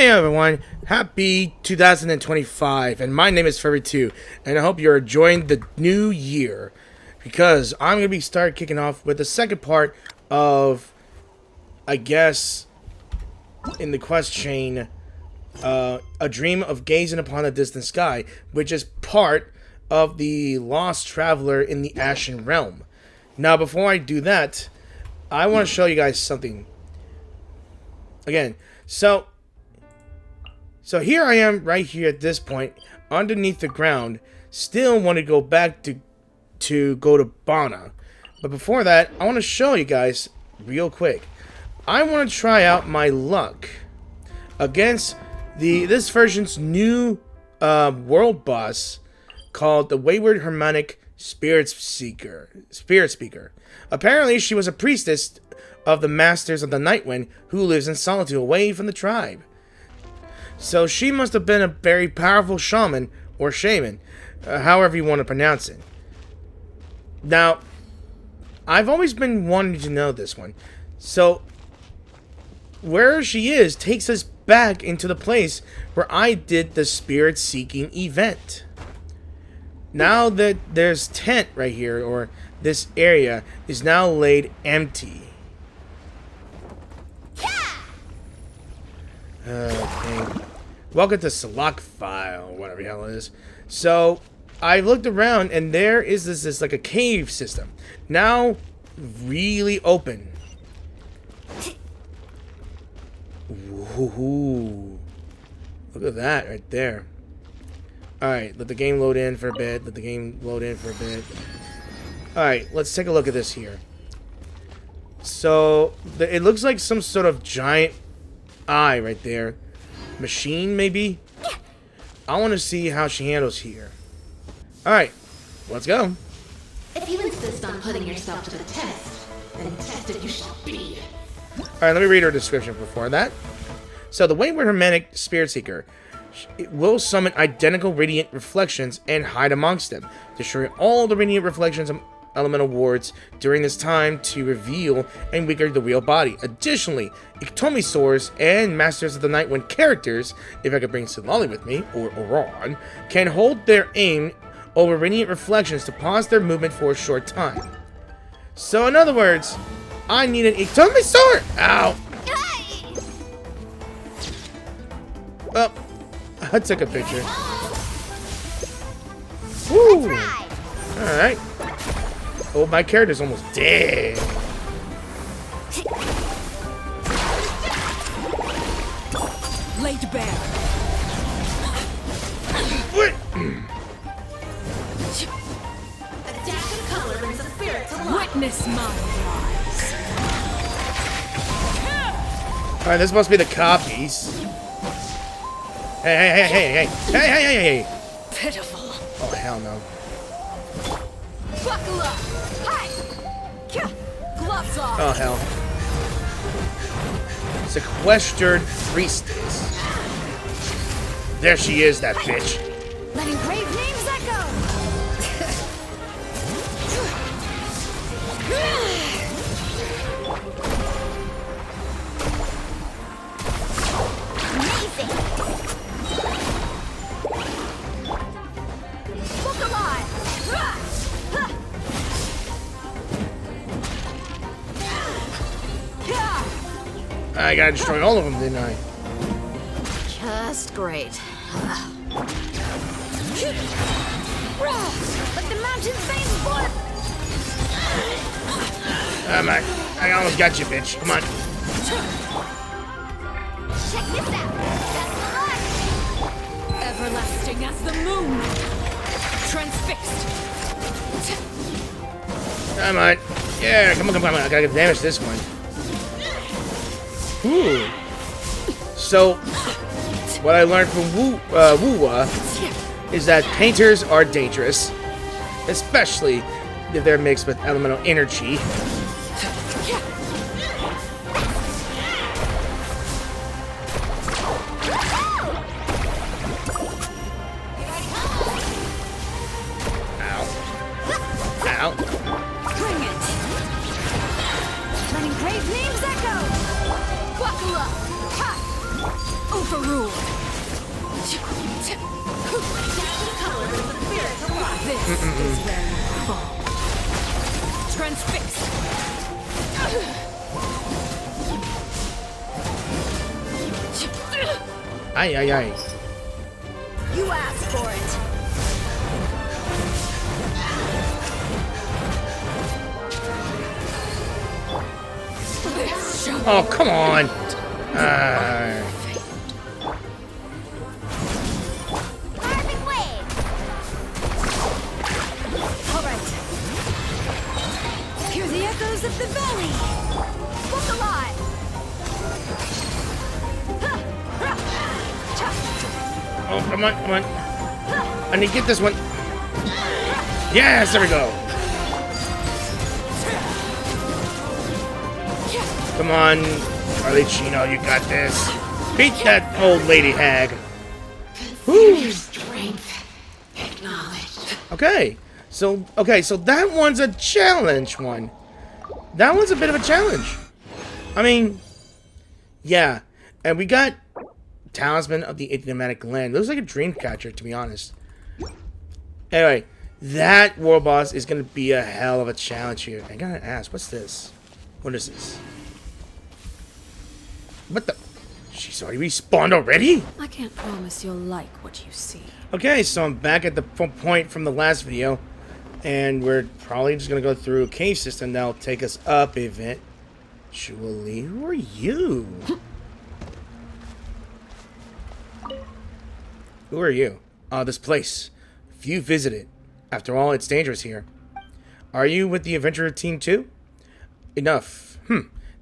Hey everyone, happy 2025, and my name is Furry2, and I hope you're enjoying the new year, because I'm going to be kicking off with the second part of, I guess, in the quest chain, A Dream of Gazing Upon a Distant Sky, which is part of the Lost Traveler in the Ashen Realm. Now, before I do that, I want to show you guys something. Again, so here I am right here at this point, underneath the ground, still want to go back to go to Bana. But before that, I want to show you guys real quick. I want to try out my luck against this version's new world boss called the Wayward Harmonic Spirit Speaker. Apparently, she was a priestess of the Masters of the Night Wind who lives in solitude away from the tribe. So she must have been a very powerful shaman, or shaman, however you want to pronounce it. Now, I've always been wanting to know this one. So, where she is takes us back into the place where I did the spirit-seeking event. Now that there's tent right here, or this area is now laid empty. Okay. Welcome to Salak File, whatever the hell it is. So, I looked around and there is this like a cave system. Now, really open. Ooh. Look at that right there. Alright, let the game load in for a bit. Alright, let's take a look at this here. So, it looks like some sort of giant eye right there. Machine, maybe? I want to see how she handles here. Alright, let's go. If you insist on putting yourself to the test, then tested you shall be. Alright, let me read her description before that. So, the Wayward Harmonic Spirit Seeker, it will summon identical radiant reflections and hide amongst them, destroying all the radiant reflections of elemental wards during this time to reveal and weaken the real body. Additionally, Ictomisaurs and Masters of the Night Wind characters, if I could bring Silali with me, or Oron, can hold their aim over radiant reflections to pause their movement for a short time. So in other words, I need an Ictomisaur! Ow! Well, I took a picture. Woo! Alright. Oh, my character's almost dead. Laid bare. What? A dash of color brings the spirit to life. Witness my rise. Alright, this must be the copies. Hey. Pitiful. Oh, hell no. Buckle up. Hi. Gloves off. Oh, hell. Sequestered priestess. There she is, that bitch. Let engraved names echo. Amazing. Look alive. I gotta destroy all of them, didn't I? Just great. Let the mountain's veins blood. I almost got you, bitch. Come on. Check this out. That's the line. Everlasting as the moon. Transfixed. Come on. Yeah, come on. I gotta damage this one. Ooh. So, what I learned from Wuwa is that painters are dangerous, especially if they're mixed with elemental energy. Ow. Bring it. Let engraved names echo. Buckle up. Ha. rule. This is where you fall. Transfix. Ay, ay, ay. You asked for it. This shall Oh, come on. Carving wave. All right. Hear the echoes of the valley. Look alive. Oh, come on, come on. I need to get this one. Yes, there we go. Come on, Arlecchino, you got this. Beat that old lady hag. Consider strength acknowledged. Okay, so that one's a challenge one. That one's a bit of a challenge. I mean, yeah, and we got Talisman of the Enigmatic Land. Looks like a dream catcher, to be honest. Anyway, that world boss is gonna be a hell of a challenge here. I gotta ask, what's this? What is this? What the? She's already respawned already? I can't promise you'll like what you see. Okay, so I'm back at the point from the last video, and we're probably just gonna go through a cave system that'll take us up eventually. Who are you? Who are you? This place. Few visit it. After all, it's dangerous here. Are you with the adventurer team too? Enough.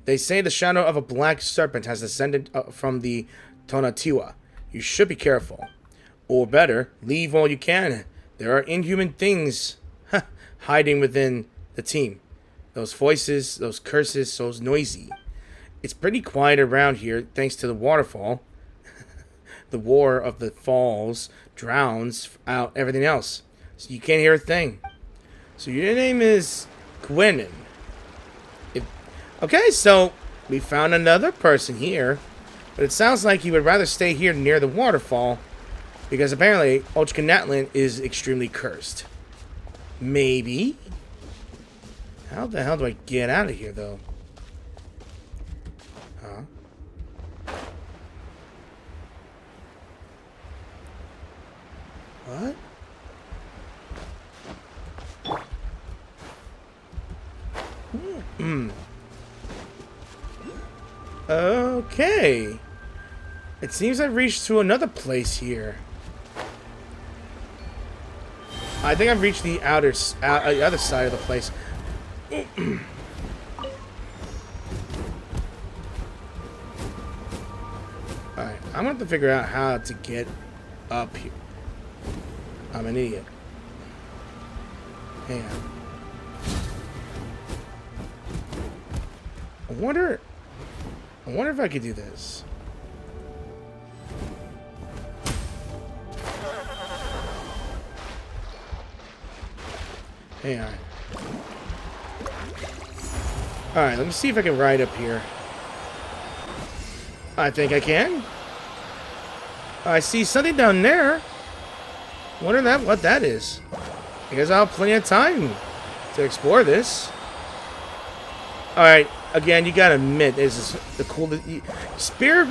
They say the shadow of a black serpent has descended from the Tonatiuh. You should be careful. Or better, leave all you can. There are inhuman things hiding within the team. Those voices, those curses, so noisy. It's pretty quiet around here thanks to the waterfall. The war of the falls drowns out everything else. So you can't hear a thing. So your name is Gwenin. Okay, so we found another person here. But it sounds like you would rather stay here near the waterfall. Because apparently, Och-kan is extremely cursed. Maybe? How the hell do I get out of here, though? Huh? What? Okay. It seems I've reached to another place here. I think I've reached the other side of the place. Alright, I'm gonna have to figure out how to get up here. I'm an idiot. Hang on. I wonder if I could do this. Hang on. Alright, let me see if I can ride up here. I think I can. I see something down there. Wonder what that is. I guess I'll have plenty of time to explore this. Alright, again, you gotta admit, this is the coolest. Spirit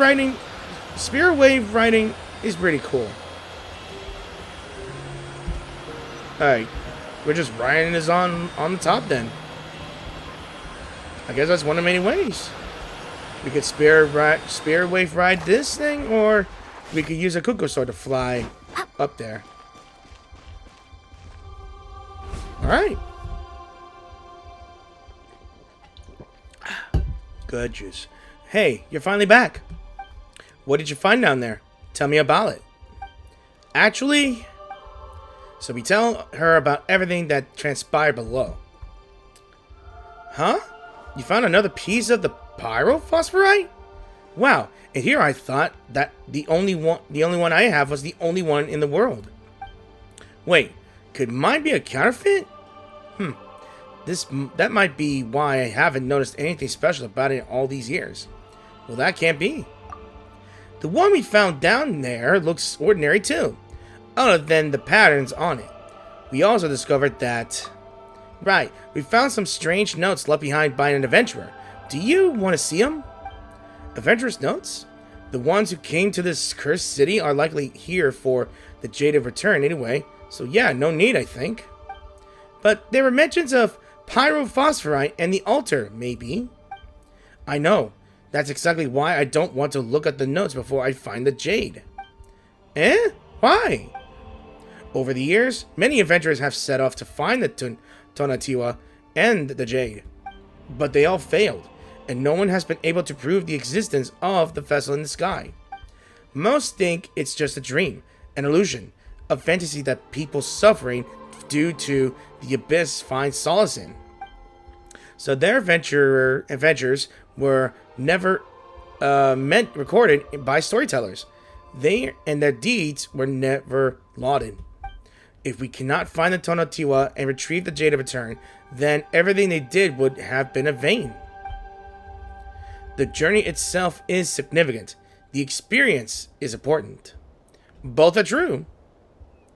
wave riding is pretty cool. Alright, we're just riding this on the top then. I guess that's one of many ways. We could spirit wave ride this thing, or we could use a cuckoo sword to fly up there. Alright. Good juice. Hey, you're finally back. What did you find down there? Tell me about it. Actually, so we tell her about everything that transpired below. Huh? You found another piece of the pyrophosphorite? Wow, and here I thought that the only one I have was the only one in the world. Wait, could mine be a counterfeit? That might be why I haven't noticed anything special about it all these years. Well, that can't be. The one we found down there looks ordinary too, other than the patterns on it. We also discovered that... Right, we found some strange notes left behind by an adventurer. Do you want to see them? Adventurer's notes? The ones who came to this cursed city are likely here for the Jade of Return anyway, so yeah, no need, I think. But there were mentions of pyrophosphorite and the altar, maybe. I know. That's exactly why I don't want to look at the notes before I find the Jade. Eh? Why? Over the years, many adventurers have set off to find the Tonatiuh and the Jade. But they all failed, and no one has been able to prove the existence of the vessel in the sky. Most think it's just a dream, an illusion, a fantasy that people suffering due to the abyss find solace in. So their adventures were never recorded by storytellers. Their deeds were never lauded. If we cannot find the Tonatiuh and retrieve the Jade of Return, then everything they did would have been in vain. The journey itself is significant. The experience is important. Both are true.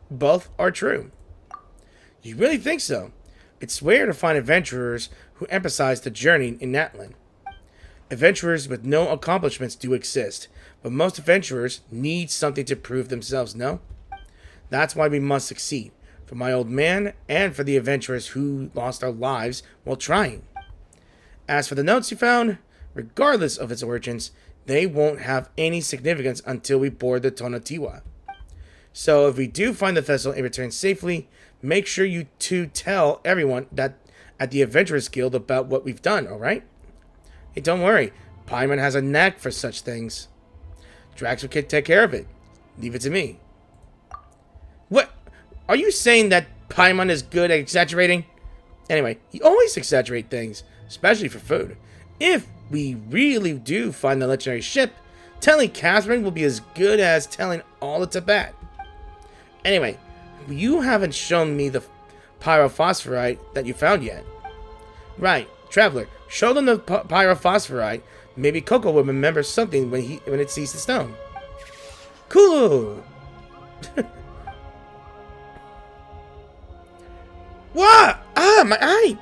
Both are true. You really think so? It's rare to find adventurers who emphasize the journey in Natlan. Adventurers with no accomplishments do exist, but most adventurers need something to prove themselves, no? That's why we must succeed, for my old man and for the adventurers who lost our lives while trying. As for the notes you found, regardless of its origins, they won't have any significance until we board the Tonatiuh. So if we do find the vessel and return safely, make sure you two tell everyone that at the Adventurers Guild about what we've done, alright? Hey, don't worry, Paimon has a knack for such things. Drax will take care of it. Leave it to me. What? Are you saying that Paimon is good at exaggerating? Anyway, he always exaggerates things, especially for food. If we really do find the legendary ship, telling Catherine will be as good as telling all of Tibet. Anyway, you haven't shown me the pyrophosphorite that you found yet. Right, Traveler, show them the pyrophosphorite. Maybe Coco will remember something when it sees the stone. Cool. What? Ah, my eye!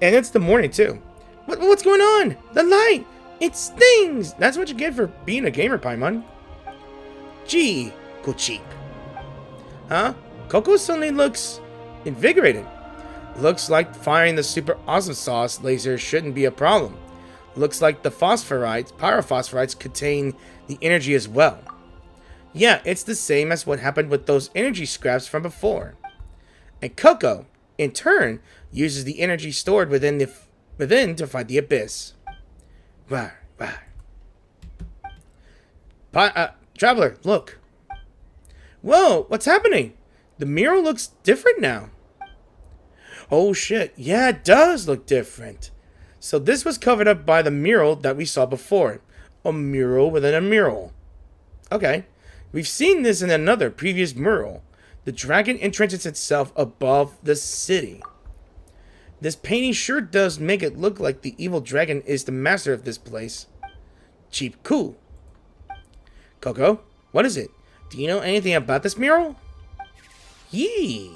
And it's the morning too. What's going on? The light! It stings! That's what you get for being a gamer, Paimon. Gee, Cocouik. Huh? Coco suddenly looks invigorated. Looks like firing the super awesome sauce laser shouldn't be a problem. Looks like the pyrophosphorites contain the energy as well. Yeah, it's the same as what happened with those energy scraps from before. And Coco, in turn, uses the energy stored within to fight the abyss. Rawr. Traveler, look. Whoa, what's happening? The mural looks different now. Oh shit, yeah, it does look different. So this was covered up by the mural that we saw before. A mural within a mural. Okay, we've seen this in another previous mural. The dragon entrenches itself above the city. This painting sure does make it look like the evil dragon is the master of this place. Cheap cool. Coco, what is it? Do you know anything about this mural? Yee.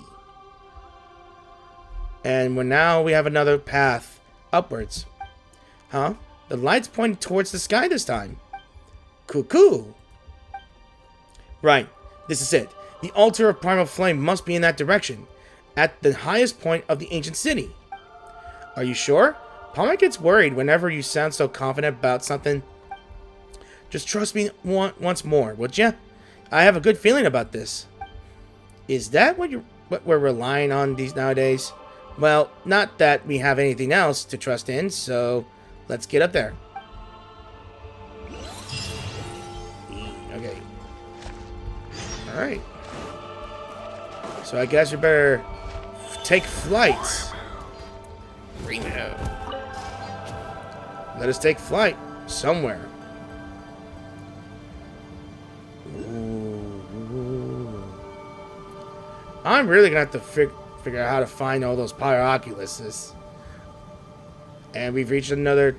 And now we have another path upwards. Huh? The light's pointing towards the sky this time. Cool. Right. This is it. The altar of primal flame must be in that direction, at the highest point of the ancient city. Are you sure? Palmer gets worried whenever you sound so confident about something. Just trust me once more, would ya? I have a good feeling about this. Is that what we're relying on these nowadays? Well, not that we have anything else to trust in, so let's get up there. Okay. Alright. So I guess we better take flight. Reno. Let us take flight somewhere. Ooh. I'm really gonna have to figure out how to find all those pyroculus. And we've reached another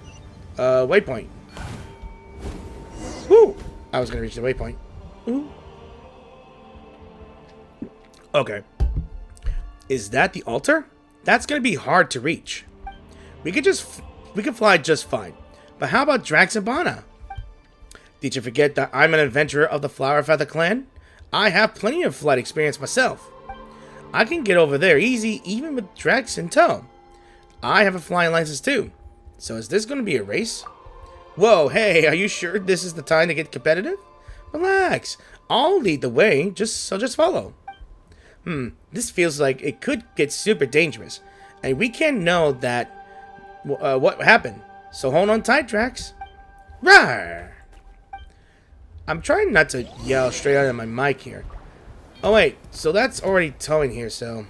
waypoint. Woo! I was gonna reach the waypoint. Ooh. Okay. Is that the altar? That's gonna be hard to reach. We could fly just fine. But how about Drax and Bana? Did you forget that I'm an adventurer of the Flower Feather clan? I have plenty of flight experience myself. I can get over there easy even with Drax in tow. I have a flying license too. So is this going to be a race? Whoa, hey, are you sure this is the time to get competitive? Relax. I'll lead the way, just follow. This feels like it could get super dangerous. And we can't know that what happened. So hold on tight, Drax. Rawr! I'm trying not to yell straight out of my mic here. Oh wait, so that's already towing here, so...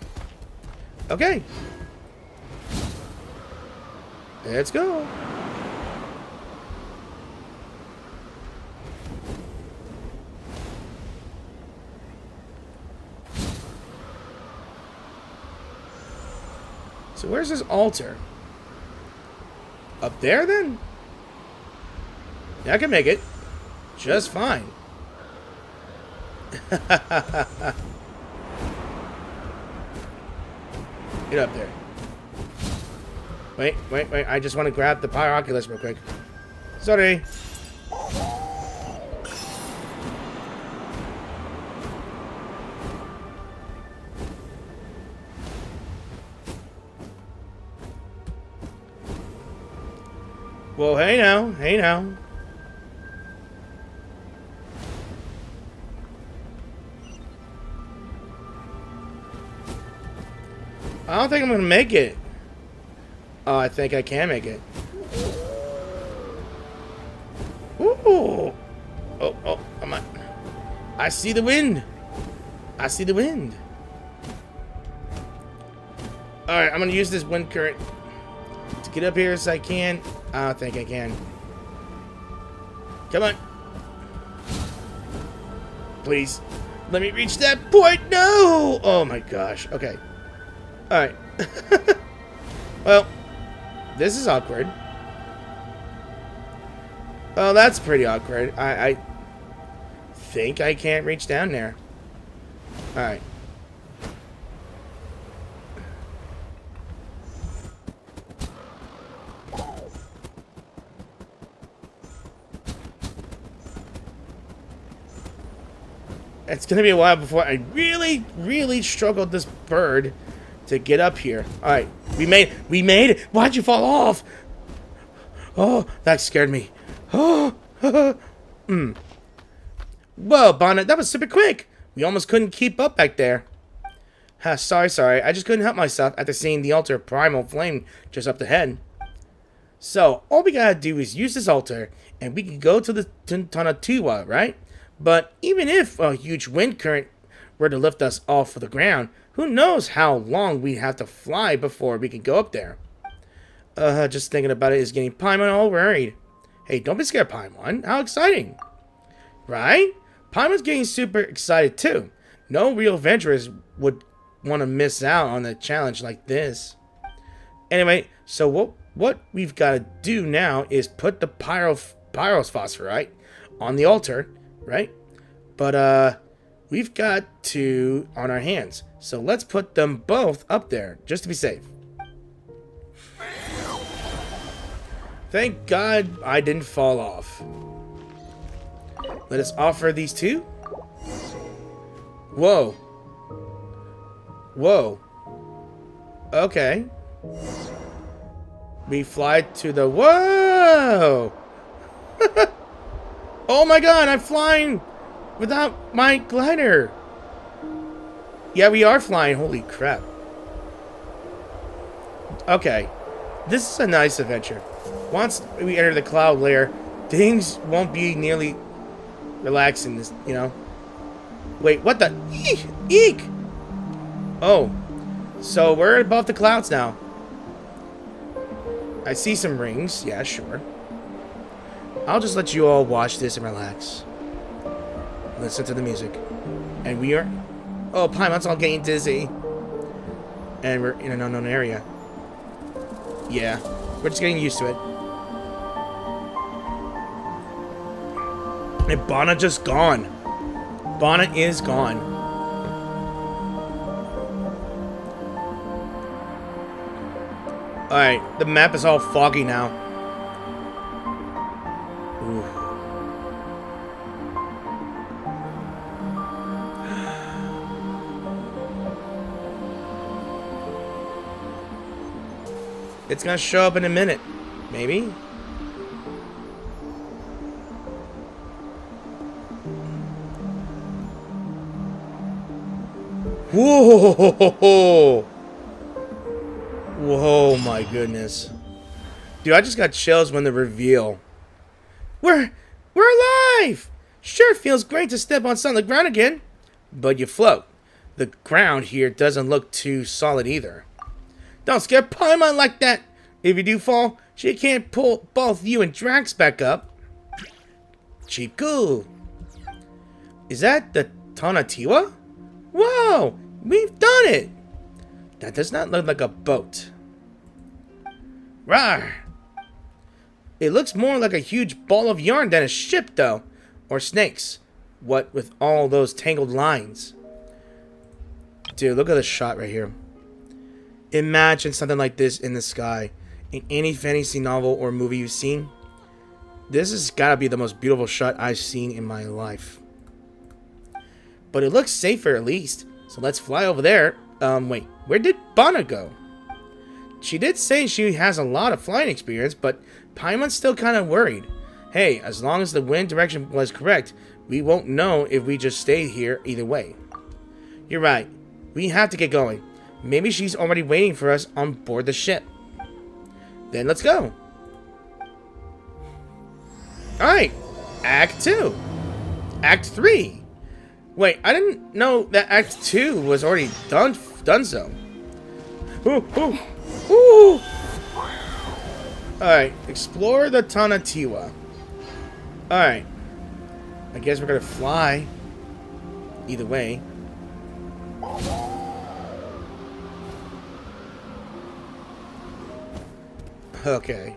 Okay. Let's go. So where's this altar? Up there then? Yeah, I can make it. Just fine. Get up there. Wait. I just want to grab the Pyroculus real quick. Sorry. Well, hey now. I don't think I'm gonna make it. Oh, I think I can make it. Ooh. Oh, come on. I see the wind. Alright, I'm gonna use this wind current to get up here as I can. I don't think I can. Come on. Please. Let me reach that point. No! Oh my gosh. Okay. Alright. Well, this is awkward. Oh, that's pretty awkward. I think I can't reach down there. Alright. It's gonna be a while before I really struggled this bird to get up here. Alright, we made it. Why'd you fall off? Oh, that scared me. Oh, Whoa, Bonnet, that was super quick. We almost couldn't keep up back there. Sorry. I just couldn't help myself after seeing the altar primal flame just up ahead. So, all we gotta do is use this altar, and we can go to the Tonatiuh, right? But even if a huge wind current were to lift us off of the ground, who knows how long we'd have to fly before we can go up there. Just thinking about it is getting Paimon all worried. Hey, don't be scared, Paimon. How exciting. Right? Paimon's getting super excited too. No real adventurers would want to miss out on a challenge like this. Anyway, so what we've got to do now is put the pyrophosphorite on the altar, right? But we've got two on our hands. So let's put them both up there, just to be safe. Thank God I didn't fall off. Let us offer these two. Whoa. Okay. We fly to the... Whoa! Oh my God, I'm flying without my glider. Yeah, we are flying. Holy crap. Okay. This is a nice adventure. Once we enter the cloud layer, things won't be nearly relaxing, you know. Wait, what the? Eek! Oh. So we're above the clouds now. I see some rings. Yeah, sure. I'll just let you all watch this and relax. Listen to the music. And we are... Oh, Paimon's all getting dizzy. And we're in an unknown area. Yeah, we're just getting used to it. And Bana just gone. Bana is gone. Alright, the map is all foggy now. Ooh. It's gonna show up in a minute. Maybe? Whoa! Whoa, my goodness. Dude, I just got chills when the reveal. We're alive! Sure feels great to step on solid ground again. But you float. The ground here doesn't look too solid either. Don't scare Paimon like that! If you do fall, she can't pull both you and Drax back up. Cheap cool. Is that the Tonatiuh? Whoa! We've done it! That does not look like a boat. Rawr! It looks more like a huge ball of yarn than a ship, though. Or snakes. What with all those tangled lines? Dude, look at the shot right here. Imagine something like this in the sky. In any fantasy novel or movie you've seen. This has gotta be the most beautiful shot I've seen in my life. But it looks safer at least. So let's fly over there. Wait. Where did Bana go? She did say she has a lot of flying experience, but Paimon's still kind of worried. Hey, as long as the wind direction was correct, we won't know if we just stay here either way. You're right. We have to get going. Maybe she's already waiting for us on board the ship. Then let's go. Alright. Act 2. Act 3. Wait, I didn't know that Act 2 was already done so. Ooh, ooh, ooh. Alright, explore the Tonatiuh. Alright. I guess we're gonna fly. Either way. Okay.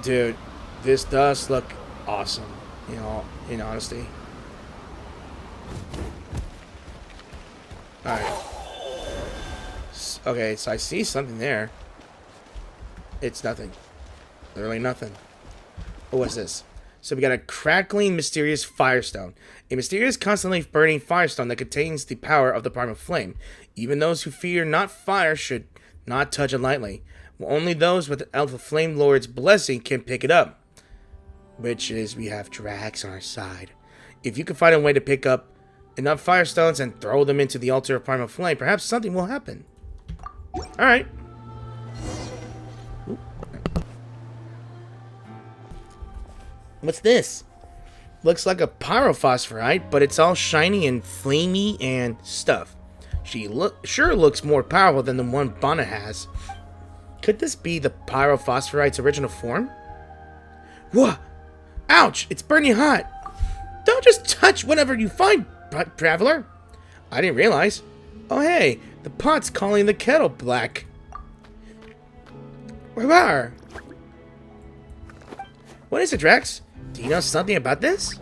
Dude, this does look awesome, you know, in honesty. Alright. Okay, so I see something there. It's nothing. Literally nothing. Oh, what's this? So we got a crackling, mysterious firestone. A mysterious, constantly burning firestone that contains the power of the primal flame. Even those who fear not fire should not touch it lightly. Only those with the Alpha Flame Lord's blessing can pick it up. Which is, we have Drax on our side. If you can find a way to pick up enough firestones and throw them into the altar of primal flame, perhaps something will happen. Alright. What's this? Looks like a pyrophosphorite, but it's all shiny and flamey and stuff. She sure looks more powerful than the one Bana has. Could this be the pyrophosphorite's original form? Whoa! Ouch! It's burning hot! Don't just touch whatever you find, traveler! I didn't realize. Oh hey, the pot's calling the kettle black. Rawr! What is it, Drax? Do you know something about this?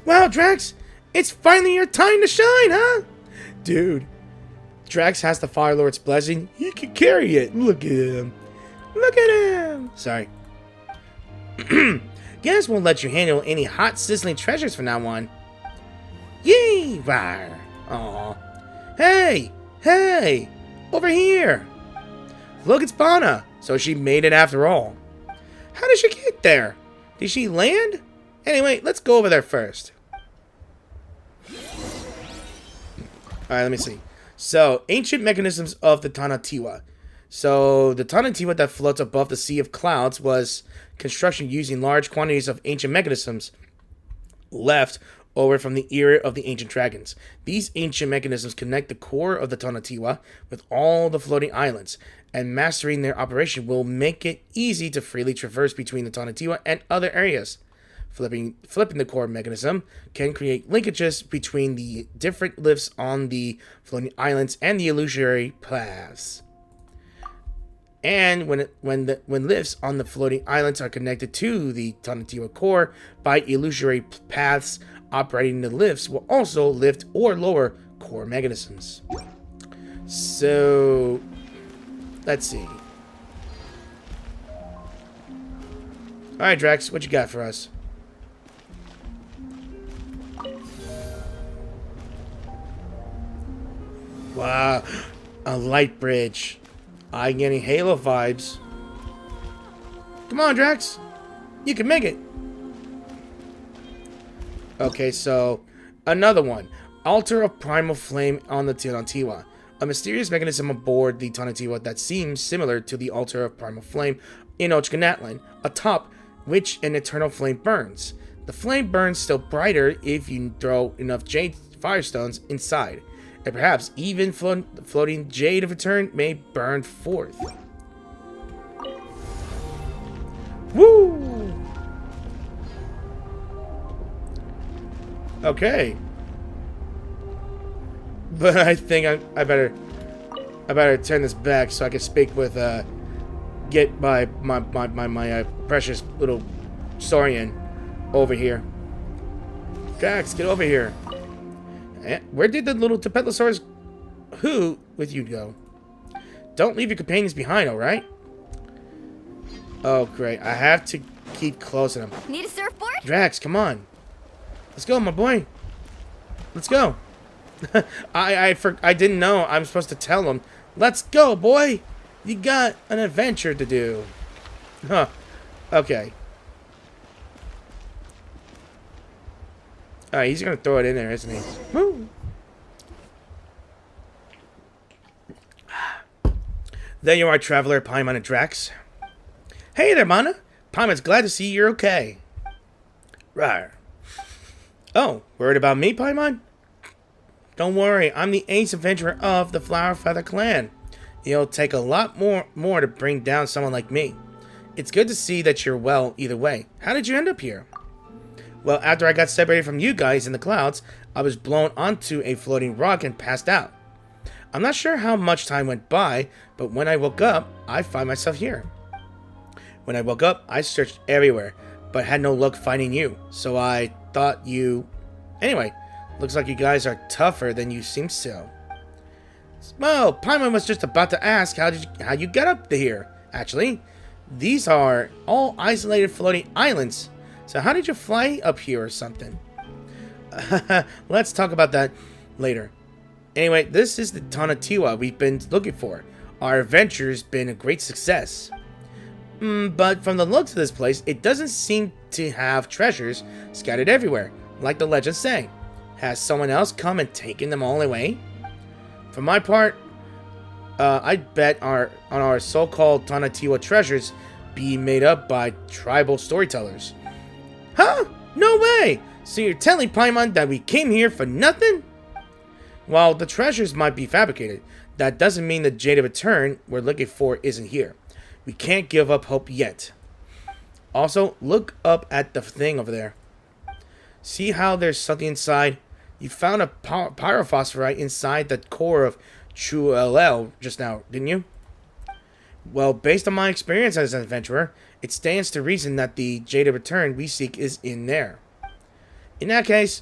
Wow, Drax! It's finally your time to shine, huh? Dude, Drax has the Fire Lord's blessing. He can carry it. Look at him. Look at him. Sorry. Guess won't let you handle any hot, sizzling treasures from now on. Yee! Rawr! Aw. Hey! Hey! Over here! Look, it's Bana. So she made it after all. How did she get there? Did she land? Anyway, let's go over there first. Alright, let me see. So, ancient mechanisms of the Tonatiuh. So, the Tonatiuh that floats above the sea of clouds was construction using large quantities of ancient mechanisms left over from the era of the ancient dragons. These ancient mechanisms connect the core of the Tonatiuh with all the floating islands, and mastering their operation will make it easy to freely traverse between the Tonatiuh and other areas. Flipping the core mechanism can create linkages between the different lifts on the floating islands and the illusory paths. And when lifts on the floating islands are connected to the Tonatiuh core by illusory paths, operating the lifts will also lift or lower core mechanisms. So, let's see. Alright, Drax, what you got for us? Wow, a light bridge. I'm getting Halo vibes. Come on, Drax. You can make it. Okay, so another one. Altar of Primal Flame on the Tonatiuh. A mysterious mechanism aboard the Tonatiuh that seems similar to the Altar of Primal Flame in Och-kan, atop which an eternal flame burns. The flame burns still brighter if you throw enough jade firestones inside. And perhaps even floating Jade of Return may burn forth. Woo! Okay. But I think I better turn this back so I can speak with get my precious little Saurian over here. Drax, get over here. Where did the little Tapetlosaurus who with you go? Don't leave your companions behind, alright? Oh, great. I have to keep close to them. Need a surfboard? Drax, come on. Let's go, my boy. Let's go. I didn't know I'm supposed to tell him. Let's go, boy. You got an adventure to do. Huh. Okay. Alright, he's gonna throw it in there, isn't he? Woo! There you are, traveler, Paimon and Drax. Hey there, Mana. Paimon's glad to see you're okay. Rawr. Oh, worried about me, Paimon? Don't worry, I'm the ace adventurer of the Flower Feather clan. It'll take a lot more to bring down someone like me. It's good to see that you're well either way. How did you end up here? Well, after I got separated from you guys in the clouds, I was blown onto a floating rock and passed out. I'm not sure how much time went by, but when I woke up, I find myself here. When I woke up, I searched everywhere, but had no luck finding you, so I thought you... Anyway, looks like you guys are tougher than you seem so. Well, Paimon was just about to ask how you get up to here, actually. These are all isolated floating islands. So how did you fly up here or something? Let's talk about that later. Anyway, this is the Tonatiuh we've been looking for. Our adventure's been a great success. But from the looks of this place, it doesn't seem to have treasures scattered everywhere, like the legends say. Has someone else come and taken them all away? For my part, I'd bet on our so-called Tonatiuh treasures be made up by tribal storytellers. Huh? No way! So you're telling Paimon that we came here for nothing? While the treasures might be fabricated, that doesn't mean the Jade of Return we're looking for isn't here. We can't give up hope yet. Also, look up at the thing over there. See how there's something inside? You found a pyrophosphorite inside the core of Cocouik just now, didn't you? Well, based on my experience as an adventurer, it stands to reason that the Jade of Return we seek is in there. In that case,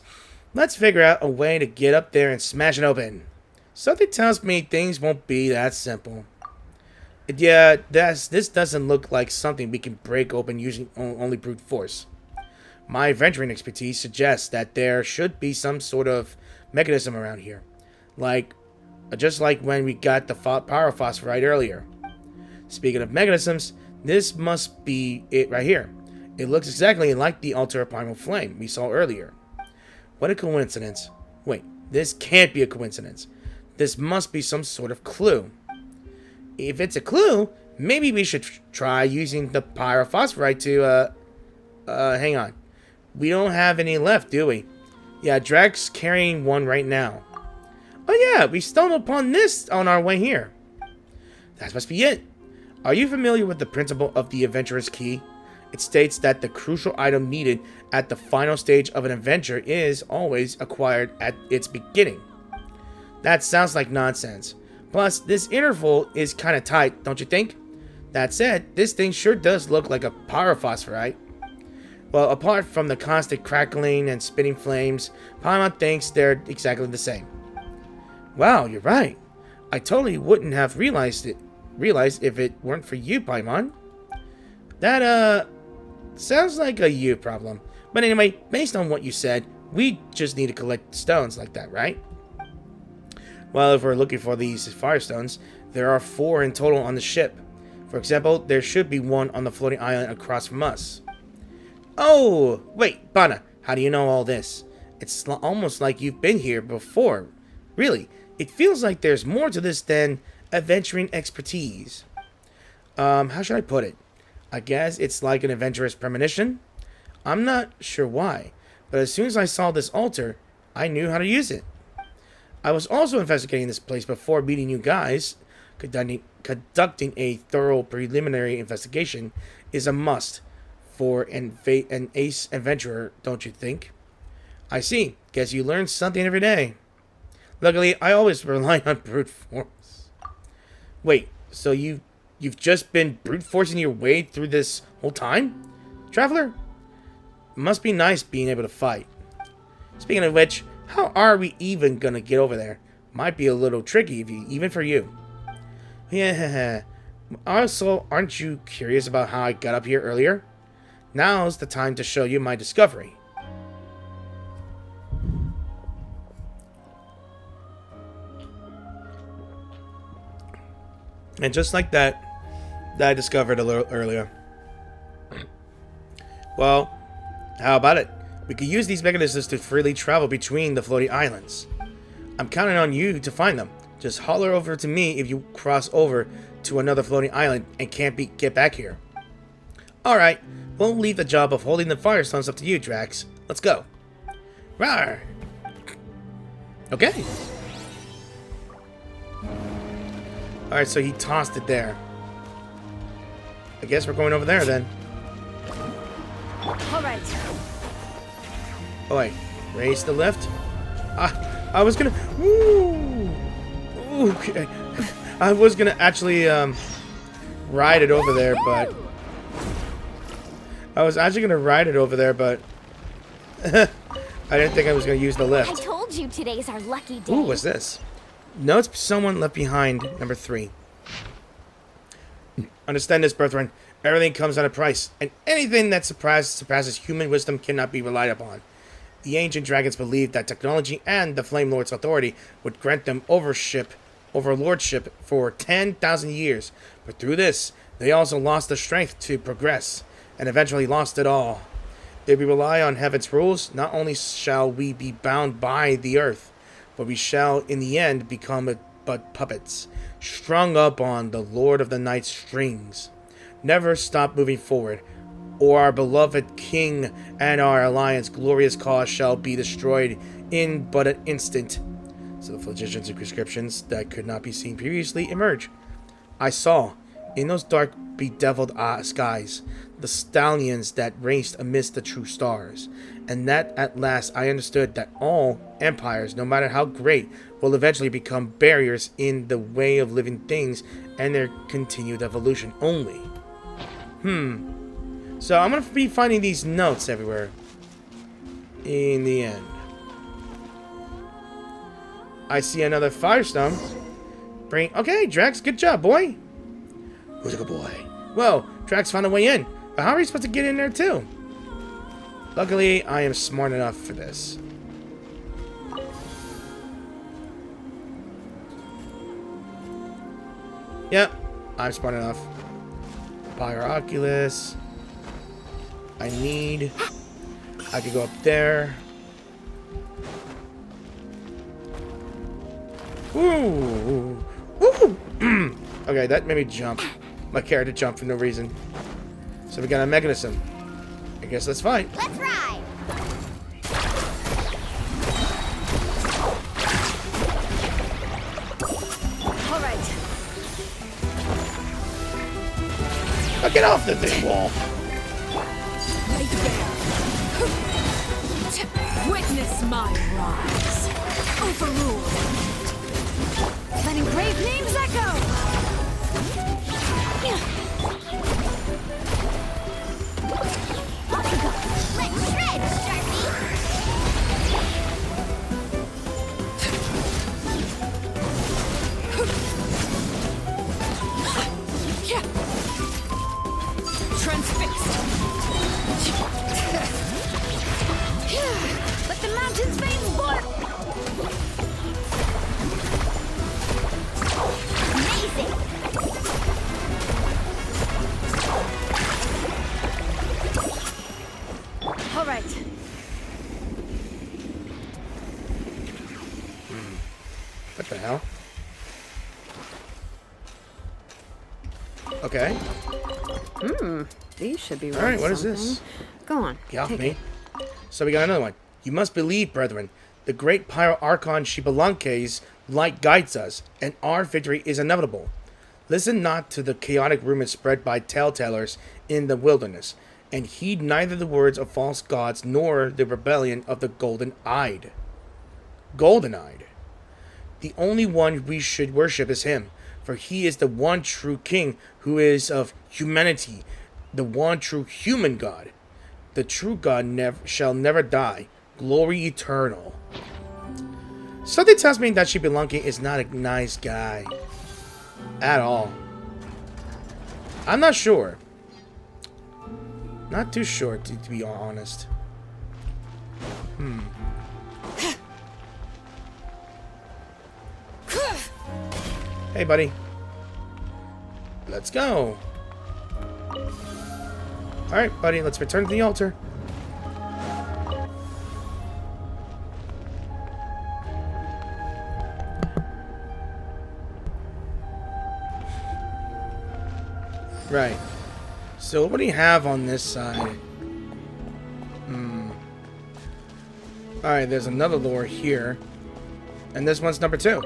let's figure out a way to get up there and smash it open. Something tells me things won't be that simple. Yeah, this doesn't look like something we can break open using only brute force. My adventuring expertise suggests that there should be some sort of mechanism around here. Just like when we got the pyrophosphorite earlier. Speaking of mechanisms, this must be it right here. It looks exactly like the Altar of Primal Flame we saw earlier. What a coincidence. Wait, this can't be a coincidence. This must be some sort of clue. If it's a clue, maybe we should try using the pyrophosphorite to, hang on. We don't have any left, do we? Yeah, Drax's carrying one right now. Oh yeah, we stumbled upon this on our way here. That must be it. Are you familiar with the principle of the adventurer's key? It states that the crucial item needed at the final stage of an adventure is always acquired at its beginning. That sounds like nonsense. Plus, this interval is kind of tight, don't you think? That said, this thing sure does look like a pyrophosphorite. Well, apart from the constant crackling and spitting flames, Paimon thinks they're exactly the same. Wow, you're right. I totally wouldn't have realized if it weren't for you, Paimon. That, sounds like a you problem. But anyway, based on what you said, we just need to collect stones like that, right? Well, if we're looking for these firestones, there are 4 in total on the ship. For example, there should be 1 on the floating island across from us. Oh, wait, Bana, how do you know all this? It's almost like you've been here before. Really, it feels like there's more to this than adventuring expertise. How should I put it? I guess it's like an adventurous premonition. I'm not sure why, but as soon as I saw this altar, I knew how to use it. I was also investigating this place before meeting you guys. Conducting a thorough preliminary investigation is a must for an ace adventurer, don't you think? I see. Guess you learn something every day. Luckily, I always rely on brute force. Wait, so you've just been brute forcing your way through this whole time, traveler? Must be nice being able to fight. Speaking of which, how are we even gonna get over there? Might be a little tricky, even for you. Yeah. Also, aren't you curious about how I got up here earlier? Now's the time to show you my discovery. And just like that I discovered a little earlier. Well, how about it? We could use these mechanisms to freely travel between the floating islands. I'm counting on you to find them. Just holler over to me if you cross over to another floating island and can't get back here. Alright, we'll leave the job of holding the firestones up to you, Drax. Let's go. Rawr! Okay. Alright, so he tossed it there. I guess we're going over there then. Alright. Oh wait, raise the lift. I was gonna... Woo! Okay. I was gonna actually ride it over there, but... I was actually gonna ride it over there, but... I didn't think I was gonna use the lift. I told you today's our lucky day. Ooh, what's this? Notes someone left behind, number 3. Understand this, brethren. Everything comes at a price, and anything that surpasses human wisdom cannot be relied upon. The ancient dragons believed that technology and the Flame Lord's authority would grant them overlordship for 10,000 years, but through this, they also lost the strength to progress, and eventually lost it all. If we rely on heaven's rules, not only shall we be bound by the earth, but we shall in the end become but puppets, strung up on the Lord of the Night's strings. Never stop moving forward, or our beloved king and our alliance glorious cause shall be destroyed in but an instant. So the physicians and prescriptions that could not be seen previously emerge. I saw, in those dark bedeviled skies, the stallions that raced amidst the true stars, and that at last I understood that all empires, no matter how great, will eventually become barriers in the way of living things and their continued evolution only. So I'm going to be finding these notes everywhere. In the end. I see another firestone. Okay, Drax, good job, boy. Who's a good boy? Well, Drax found a way in. But how are you supposed to get in there, too? Luckily, I am smart enough for this. Yep, I'm smart enough. Pyroculus. I could go up there. Ooh. Ooh. Okay, that made me jump. My character jumped for no reason. So we got a mechanism. I guess let's fight. Let's ride. All right. Now get off the thing wall. despair. Witness my rise. Overruled. Letting brave names echo. Let's shred, Sharpie! Transfixed. Let the mountain's veins boil! Amazing! All right. What the hell? Okay. These should be All right, what is this? Go on. Get off take me. it. So we got another one. You must believe, brethren. The great Pyro Archon Shibalanke's light guides us, and our victory is inevitable. Listen not to the chaotic rumors spread by telltellers in the wilderness, and heed neither the words of false gods nor the rebellion of the Golden-Eyed. Golden-Eyed. The only one we should worship is him, for he is the one true king who is of humanity, the one true human God. The true God shall never die. Glory eternal. Something tells me that Shibalanke is not a nice guy. At all. I'm not sure. Not too sure, to be honest. Hey, buddy. Let's go. Alright, buddy, let's return to the altar. Right. So what do you have on this side? Alright, there's another lore here. And this one's number 2.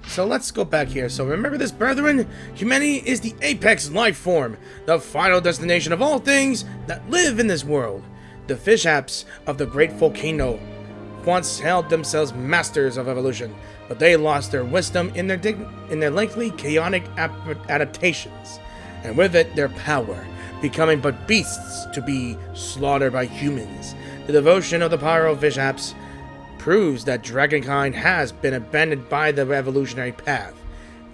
So let's go back here. So remember this, brethren? Humanity is the apex life form, the final destination of all things that live in this world. The fishhaps of the great volcano once held themselves masters of evolution, but they lost their wisdom in their lengthy chaotic adaptations, and with it their power, becoming but beasts to be slaughtered by humans. The devotion of the Pyro Fishhaps proves that dragonkind has been abandoned by the evolutionary path.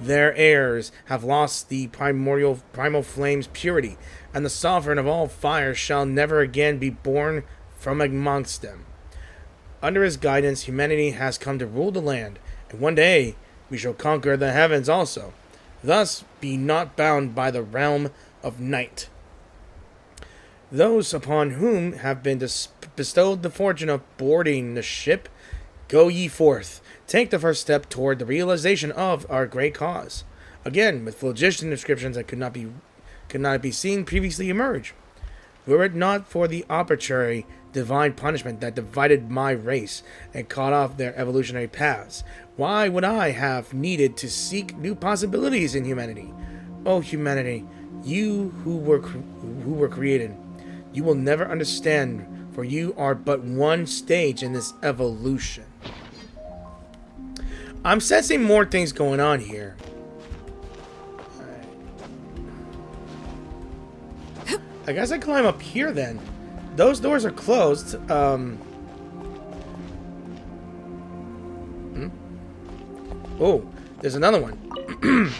Their heirs have lost the primal flame's purity, and the sovereign of all fire shall never again be born from amongst them. Under his guidance, humanity has come to rule the land, and one day we shall conquer the heavens also. Thus, be not bound by the realm of night. Those upon whom have been bestowed the fortune of boarding the ship, go ye forth. Take the first step toward the realization of our great cause. Again, with phlogiston inscriptions that could not be seen previously emerge. Were it not for the arbitrary divine punishment that divided my race and cut off their evolutionary paths, why would I have needed to seek new possibilities in humanity? Oh, humanity, you who were created, you will never understand, for you are but one stage in this evolution. I'm sensing more things going on here. I guess I climb up here then. Those doors are closed. Oh, there's another one.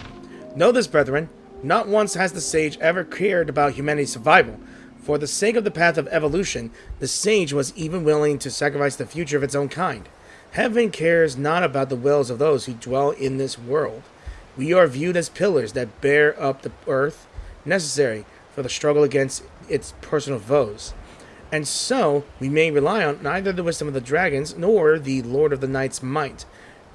Know this, brethren. Not once has the sage ever cared about humanity's survival. For the sake of the path of evolution, the sage was even willing to sacrifice the future of its own kind. Heaven cares not about the wills of those who dwell in this world. We are viewed as pillars that bear up the earth, necessary for the struggle against its personal foes. And so, we may rely on neither the wisdom of the dragons, nor the Lord of the Night's might,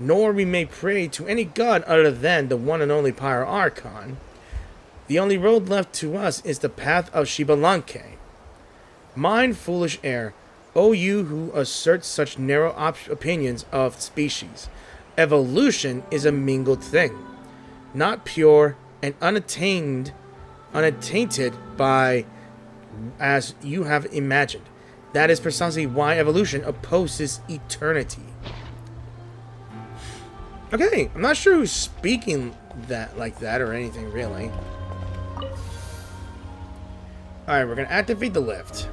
nor we may pray to any god other than the one and only Pyro Archon. The only road left to us is the path of Shibalanke. Mine foolish heir, O you who assert such narrow opinions of species, evolution is a mingled thing, not pure and unattainted by as you have imagined. That is precisely why evolution opposes eternity. Okay, I'm not sure who's speaking that like that or anything really. Alright, we're gonna activate the lift.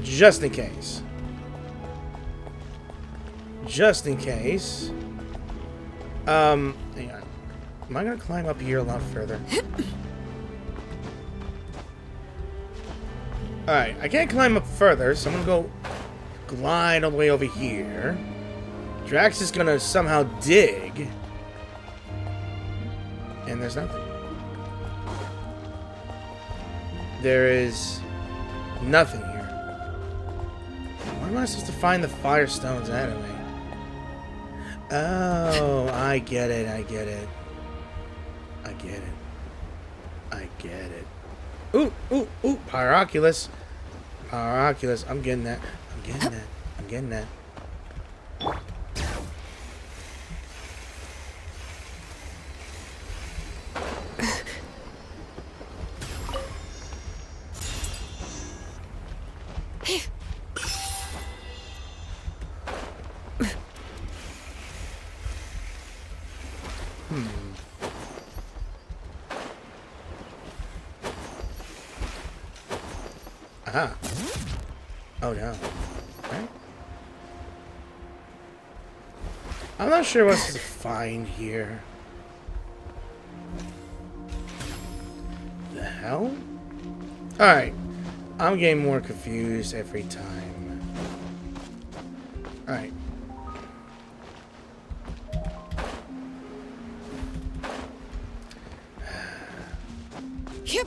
Just in case. Just in case. Hang on. Am I gonna climb up here a lot further? Alright, I can't climb up further, so I'm gonna go glide all the way over here. Drax is gonna somehow dig. And there's nothing. There is nothing here. Where am I supposed to find the Firestones anyway? Oh, I get it, I get it. I get it. I get it. Ooh, ooh, ooh, Pyroculus. Pyroculus, I'm getting that. I'm getting that. I'm getting that. Aha. Oh no. Okay. I'm not sure what's to find here. The hell? Alright. I'm getting more confused every time. Alright. Yep.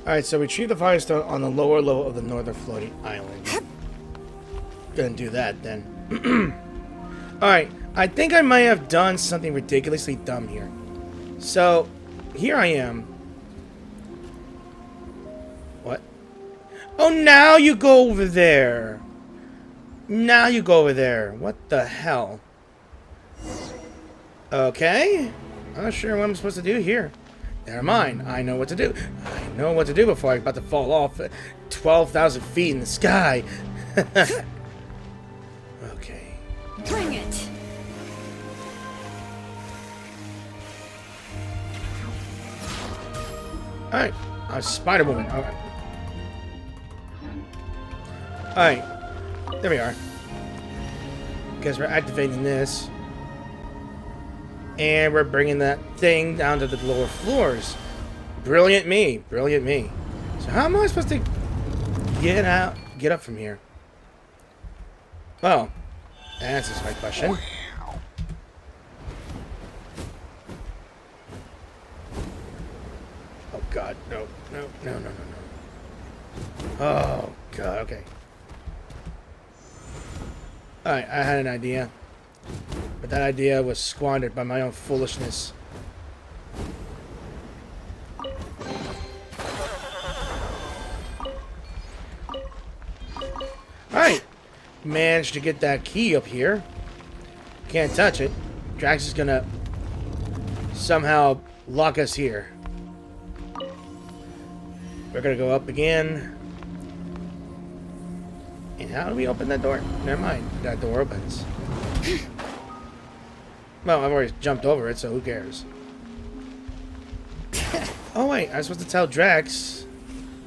Alright, so retrieve the Firestone on the lower level of the northern floating island. Gonna do that then. Alright, I think I might have done something ridiculously dumb here. So, here I am. What? Oh, now you go over there. Now you go over there. What the hell? Okay. I'm not sure what I'm supposed to do here. Never mind. I know what to do. I know what to do before I'm about to fall off 12,000 feet in the sky. Okay. Bring it. Alright. Spider-Woman. Alright. Alright. There we are. Guess we're activating this. And we're bringing that thing down to the lower floors. Brilliant me. Brilliant me. So how am I supposed to get up from here? Well, that answers my question. Oh god, no, no, no, no, no, no. Oh god, okay. Alright, I had an idea. But that idea was squandered by my own foolishness. Alright. Managed to get that key up here. Can't touch it. Drax is gonna somehow lock us here. We're gonna go up again. And how do we open that door? Never mind. That door opens. Well, I've already jumped over it, so who cares? Oh wait, I was supposed to tell Drex.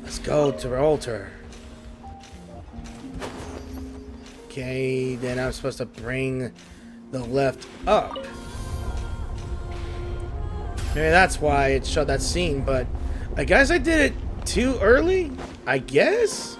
Let's go to the altar. Okay, then I'm supposed to bring the left up. Maybe that's why it showed that scene, but I guess I did it too early? I guess?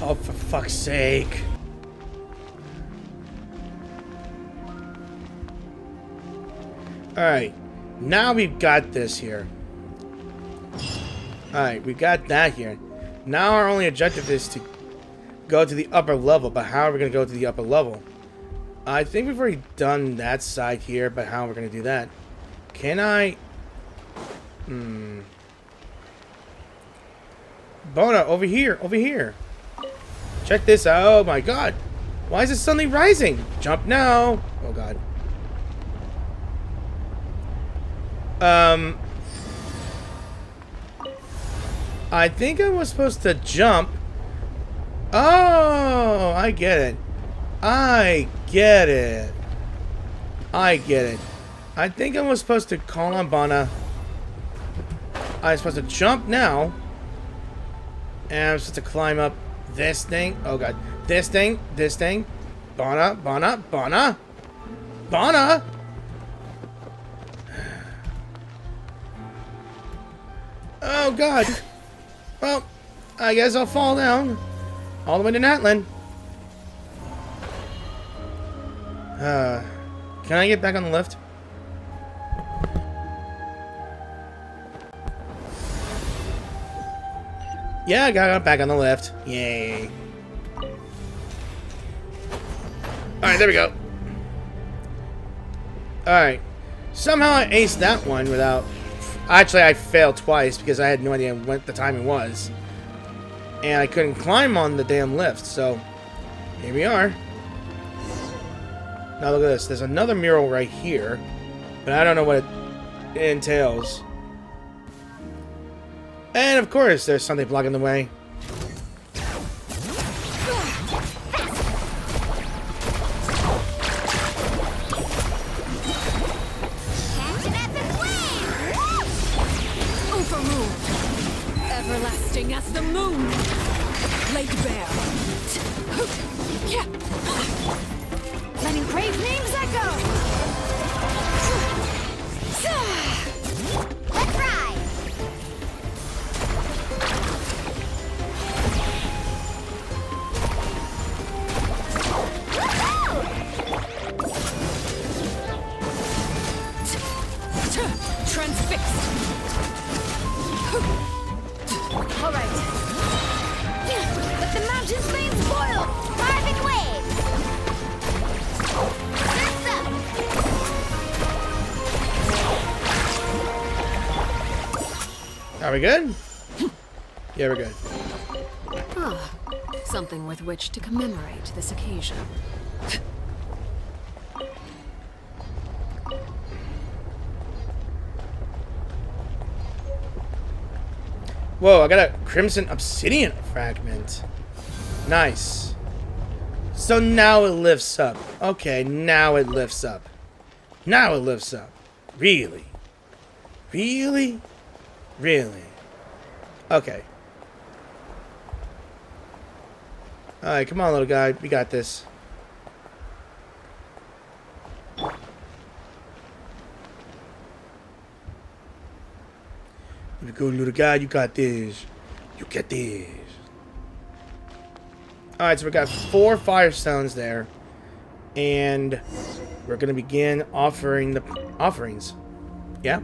Oh, for fuck's sake. Alright. Now we've got this here. Alright, we got that here. Now our only objective is to go to the upper level. But how are we going to go to the upper level? I think we've already done that side here, but how are we going to do that? Can I... Bona, over here, over here. Check this out. Oh my god. Why is it suddenly rising? Jump now. Oh god. I think I was supposed to jump. Oh, I get it. I get it. I get it. I think I was supposed to call on Bona. I was supposed to jump now. And I'm supposed to climb up this thing. Oh god. This thing. This thing. Bona. Bona. Bona. Bona. Oh god. Well, I guess I'll fall down. All the way to Natlan. Can I get back on the lift? Yeah, I got back on the lift. Yay. Alright, there we go. Alright. Somehow I aced that one without... Actually, I failed twice because I had no idea what the timing was. And I couldn't climb on the damn lift, so... Here we are. Now look at this. There's another mural right here. But I don't know what it entails. And of course, there's something blocking the way. Everlasting as the moon. Lake Bear. Letting brave names echo. Let's ride. Transfixed. All right. Let the mountain's veins boil. Driving waves. Surf's up. Are we good? Yeah, we're good. Ah, something with which to commemorate this occasion. Whoa, I got a crimson obsidian fragment. Nice. So now it lifts up. Okay, now it lifts up. Now it lifts up. Really? Really? Really? Okay. Alright, come on, little guy. We got this. You go, little guy. You got this. You get this. Alright, so we got 4 firestones there. And we're going to begin offering the offerings. Yeah?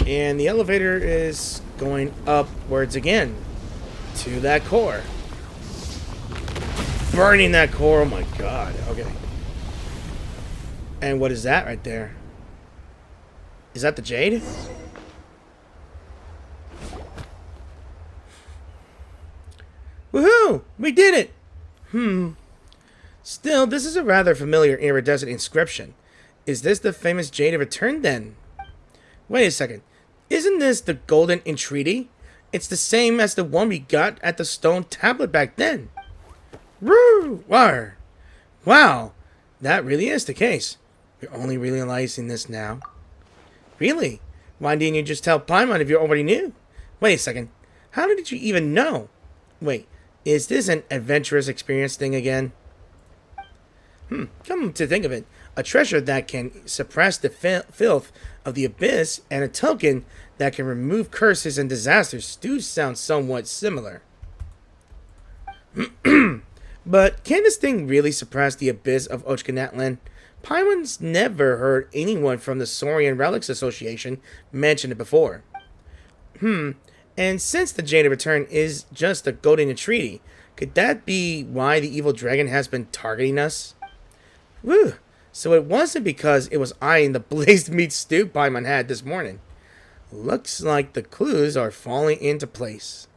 And the elevator is going upwards again to that core. Burning that core. Oh my god. Okay. And what is that right there? Is that the jade? Woohoo! We did it! Still, this is a rather familiar iridescent inscription. Is this the famous Jade of Return then? Wait a second. Isn't this the golden entreaty? It's the same as the one we got at the stone tablet back then. Woo! War! Wow! That really is the case. You're only realizing this now. Really? Why didn't you just tell Paimon if you already knew? Wait a second. How did you even know? Wait, is this an adventurous experience thing again? Come to think of it, a treasure that can suppress the filth of the abyss and a token that can remove curses and disasters do sound somewhat similar. But can this thing really suppress the abyss of Och-kan? Paimon's never heard anyone from the Saurian Relics Association mention it before. And since the Jade of Return is just a golden entreaty, could that be why the evil dragon has been targeting us? Woo! So it wasn't because it was eyeing the blazed meat stew Paimon had this morning. Looks like the clues are falling into place.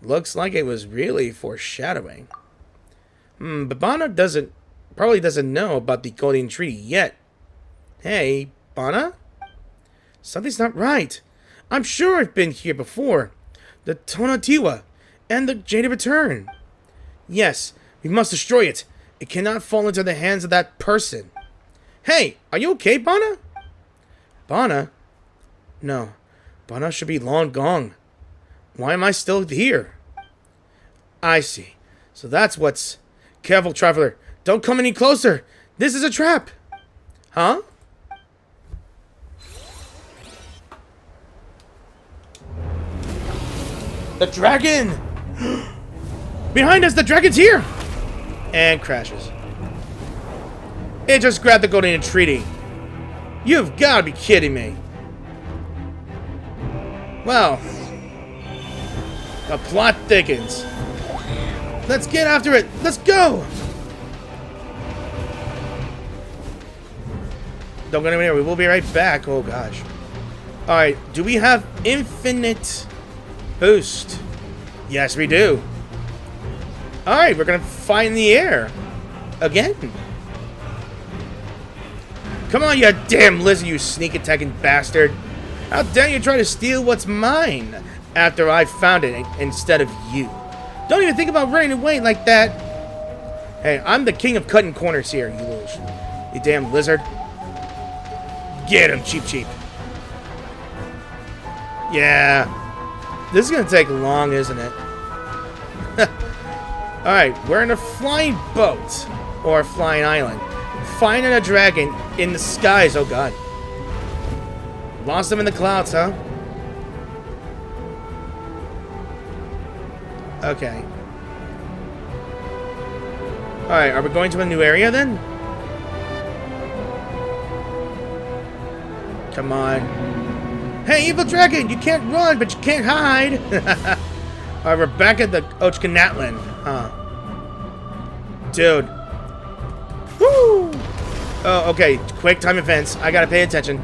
Looks like it was really foreshadowing. But Bana probably doesn't know about the golden entreaty yet. Hey, Bana? Something's not right. I'm sure I've been here before. The Tonatiuh and the Jade of Return. Yes, we must destroy it. It cannot fall into the hands of that person. Hey, are you okay, Bana? Bana? No, Bana should be long gone. Why am I still here? I see. So that's what's... Careful, traveler. Don't come any closer. This is a trap. Huh? The dragon! Behind us, the dragon's here! And crashes. It just grabbed the golden entreaty. You've got to be kidding me. Well, the plot thickens. Let's get after it. Let's go! Don't go anywhere. We will be right back. Oh, gosh. Alright, do we have infinite boost? Yes, we do. Alright, we're going to fly in the air. Again. Come on, you damn lizard, you sneak-attacking bastard. How dare you try to steal what's mine after I found it instead of you. Don't even think about running away like that. Hey, I'm the king of cutting corners here, you damn lizard. Get him, cheap. Yeah. This is going to take long, isn't it? Alright, we're in a flying boat. Or a flying island. Finding a dragon in the skies. Oh, God. Lost him in the clouds, huh? Okay. Alright, are we going to a new area then? Come on. Hey, evil dragon! You can't run, but you can't hide! Alright, we're back at the Och-kan. Huh. Dude. Woo! Oh, okay. Quick time events. I gotta pay attention.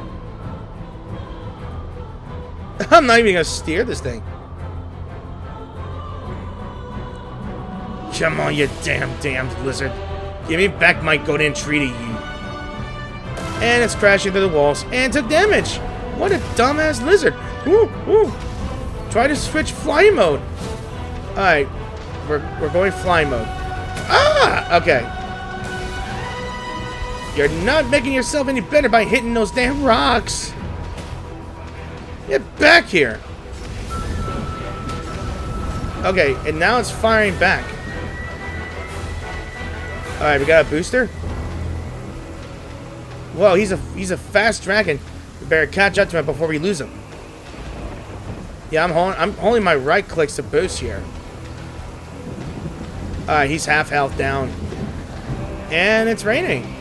I'm not even gonna steer this thing. Come on, you damn lizard. Give me back my golden entreaty, you. And it's crashing through the walls and took damage. What a dumbass lizard. Ooh. Try to switch flying mode. Alright. We're going flying mode. Ah! Okay. You're not making yourself any better by hitting those damn rocks. Get back here. Okay, and now it's firing back. Alright, we got a booster. Whoa, he's a fast dragon. We better catch up to him before we lose him. Yeah, I'm holding my right clicks to boost here. Alright, he's half health down. And it's raining.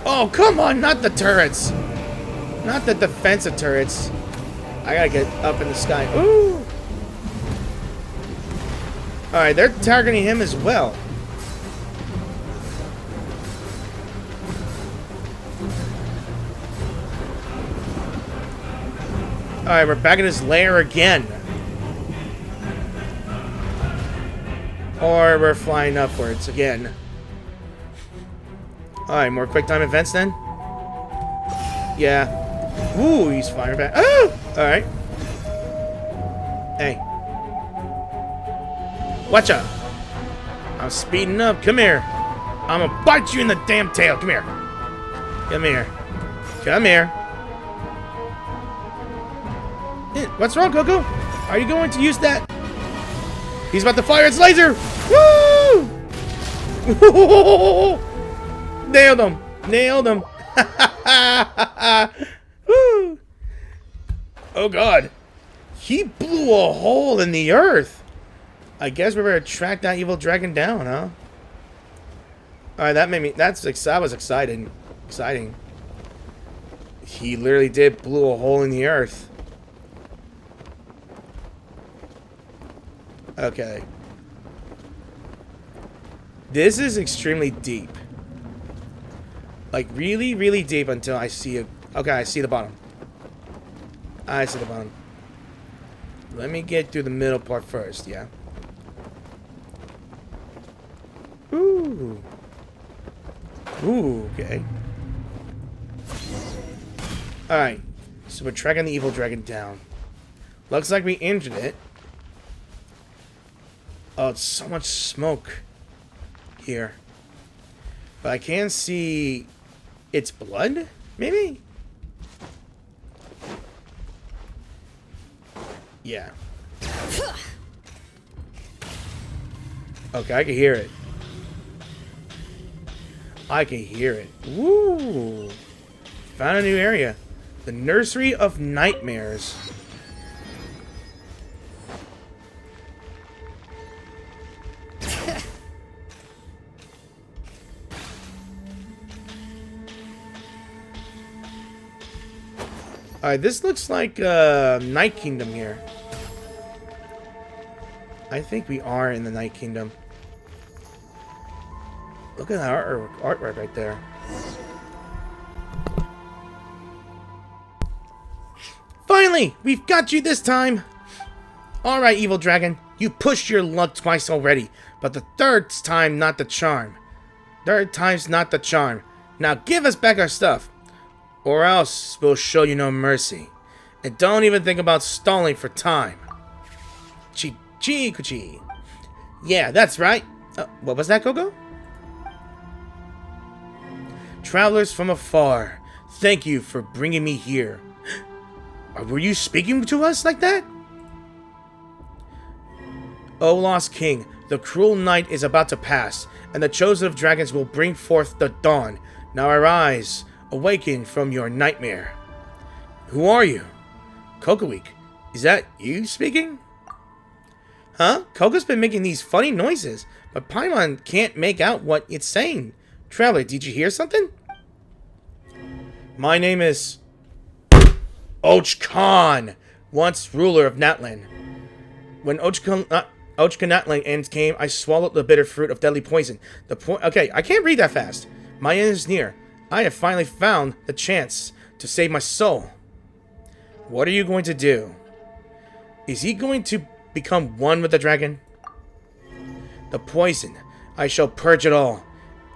Oh, come on, not the turrets. Not the defensive turrets. I gotta get up in the sky. Ooh. Alright, they're targeting him as well. Alright, we're back in his lair again. Or we're flying upwards again. Alright, more quick time events then. Yeah. Ooh, he's firing back. Oh! Alright. Hey. Watch out. I'm speeding up. Come here. I'm gonna bite you in the damn tail. Come here. Come here. Come here. What's wrong, Coco? Are you going to use that? He's about to fire its laser. Woo! Nailed him. Nailed him. Woo! Oh, God. He blew a hole in the earth. I guess we're going to track that evil dragon down, huh? Alright, that made me... that was exciting. Exciting. He literally did blew a hole in the earth. Okay. This is extremely deep. Like, really, really deep until I see it. Okay, I see the bottom. I see the bottom. Let me get through the middle part first, yeah? Ooh. Ooh, okay. Alright. So we're tracking the evil dragon down. Looks like we injured it. Oh, it's so much smoke here. But I can see its blood, maybe? Yeah. Okay, I can hear it. I can hear it. Woo! Found a new area. The Nursery of Nightmares. Alright, this looks like Night Kingdom here. I think we are in the Night Kingdom. Look at that artwork right there. Finally! We've got you this time! Alright, evil dragon. You pushed your luck twice already, but the third time not the charm. Third time's not the charm. Now give us back our stuff, or else we'll show you no mercy. And don't even think about stalling for time. Cocouik. Yeah, that's right. What was that, Coco? Travelers from afar, thank you for bringing me here. Were you speaking to us like that? O lost king, the cruel night is about to pass, and the chosen of dragons will bring forth the dawn. Now arise, awaken from your nightmare. Who are you? Cocouik, is that you speaking? Huh? Coco's been making these funny noises, but Paimon can't make out what it's saying. Traveler, did you hear something? My name is Och-kan, once ruler of Natlan. When Och-kan Natlan came, I swallowed the bitter fruit of deadly poison. Okay, I can't read that fast. My end is near. I have finally found the chance to save my soul. What are you going to do? Is he going to become one with the dragon? The poison. I shall purge it all.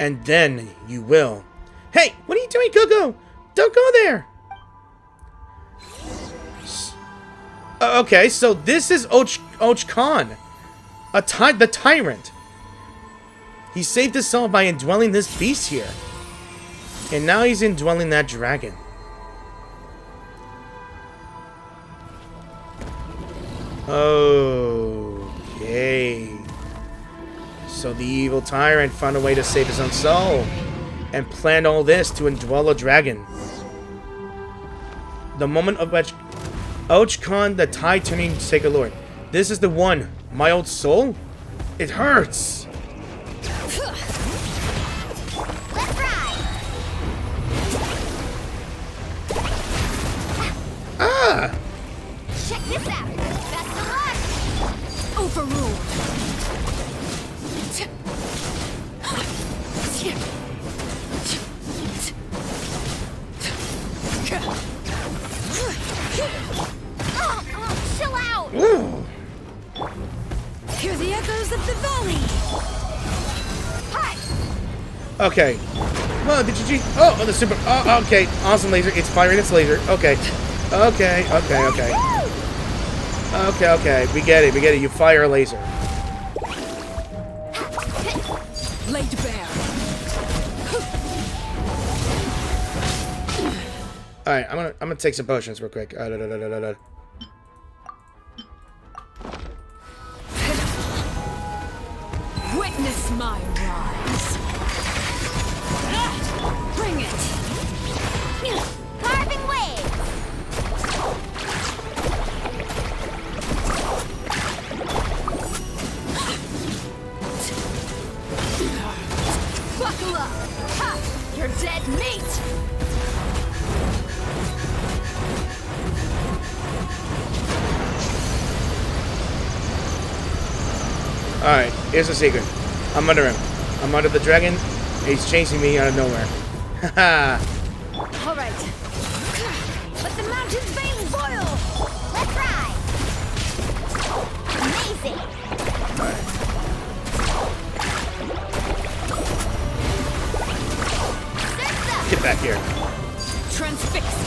And then you will. Hey, what are you doing, Coco? Don't go there. Okay, so this is Och-kan. The tyrant. He saved his soul by indwelling this beast here. And now he's indwelling that dragon. Okay. So the evil tyrant found a way to save his own soul. And planned all this to indwell a dragon. The moment of which Och-kan, the tide-turning sacred lord. This is the one. My old soul? It hurts. Let's ride. Ah! Check this out. Best of luck. Overruled. Chill out. Ooh. Hear the echoes of the valley. Hi. Okay. Whoa, did you cheat? Oh, the super. Oh, okay. Awesome laser. It's firing its laser. Okay. Okay. Okay. Okay. Okay. Okay. We get it. We get it. You fire a laser. Laid bare. All right. I'm gonna take some potions real quick. Witness my rise. Bring it. Carving waves. Buckle up. Ha! You're dead meat. Alright, here's the secret. I'm under him. I'm under the dragon. He's chasing me out of nowhere. Haha. All right. Let the mountain's veins boil. Let's ride. Amazing. Surf's up. Get back here. Transfixed.